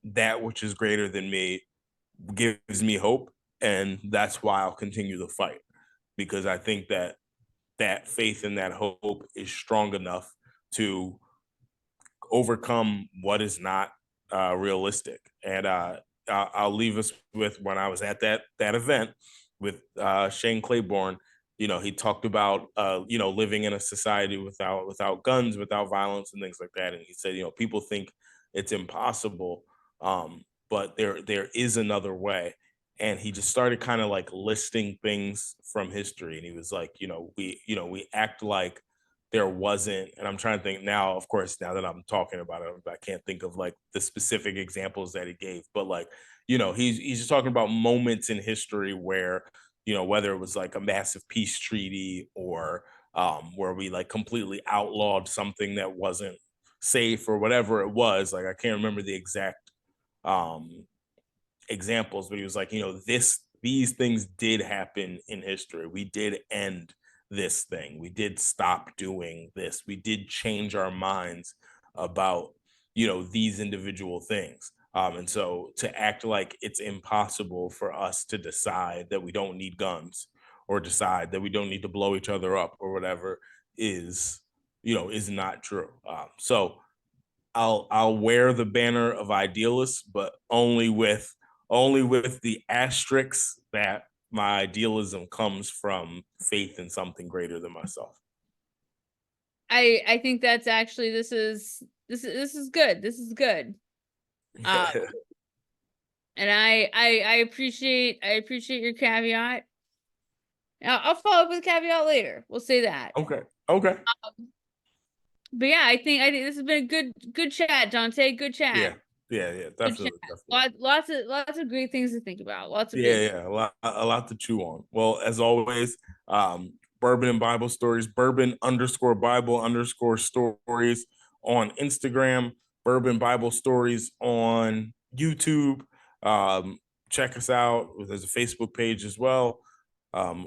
that which is greater than me, gives me hope, and that's why I'll continue the fight because I think that that faith and that hope is strong enough to overcome what is not realistic. And I'll leave us with when I was at that event with Shane Claiborne. He talked about living in a society without guns, without violence, and things like that. And he said, people think it's impossible, but there is another way. And he just started kind of like listing things from history, and he was like, we act like there wasn't, and I'm trying to think now, of course, now that I'm talking about it, I can't think of like the specific examples that he gave, but like, he's just talking about moments in history where, whether it was like a massive peace treaty or where we like completely outlawed something that wasn't safe or whatever it was. Like I can't remember the exact um examples, but he was like, these things did happen in history. We did end this thing. We did stop doing this. We did change our minds about, these individual things. And so to act like it's impossible for us to decide that we don't need guns or decide that we don't need to blow each other up or whatever is, is not true. So I'll wear the banner of idealist, but only with the asterisks that my idealism comes from faith in something greater than myself. I think that's actually this is good. This is good. Uh, and I appreciate your caveat. I'll follow up with a caveat later. We'll say that. Okay. Okay. But yeah, I think this has been a good chat, Dante. Good chat. Yeah. Yeah. Yeah. Good chat. Definitely. Definitely. Lots of great things to think about. Lots of Yeah, great. yeah, a lot to chew on. Well, as always, Bourbon and Bible Stories, Bourbon_Bible_stories on Instagram, Bourbon Bible Stories on YouTube. Um, Check us out. There's a Facebook page as well.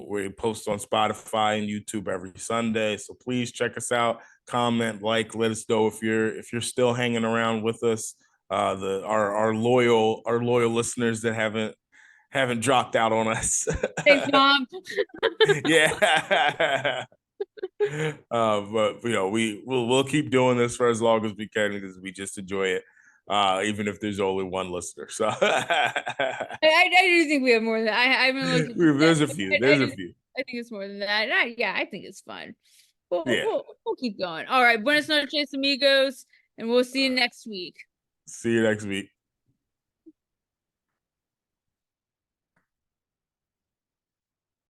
We post on Spotify and YouTube every Sunday. So please check us out. Comment, like, let us know if you're still hanging around with us. Our loyal listeners that haven't dropped out on us. Thanks, Mom. Yeah. But we'll keep doing this for as long as we can because we just enjoy it, even if there's only one listener. So I do think we have more than that. I haven't looked at the there's stats, a but few. There's a few. I think it's more than that. And yeah, I think it's fun. We'll, Yeah. we'll we'll keep going. All right, buenas noches, amigos, and we'll see you next week. See you next week.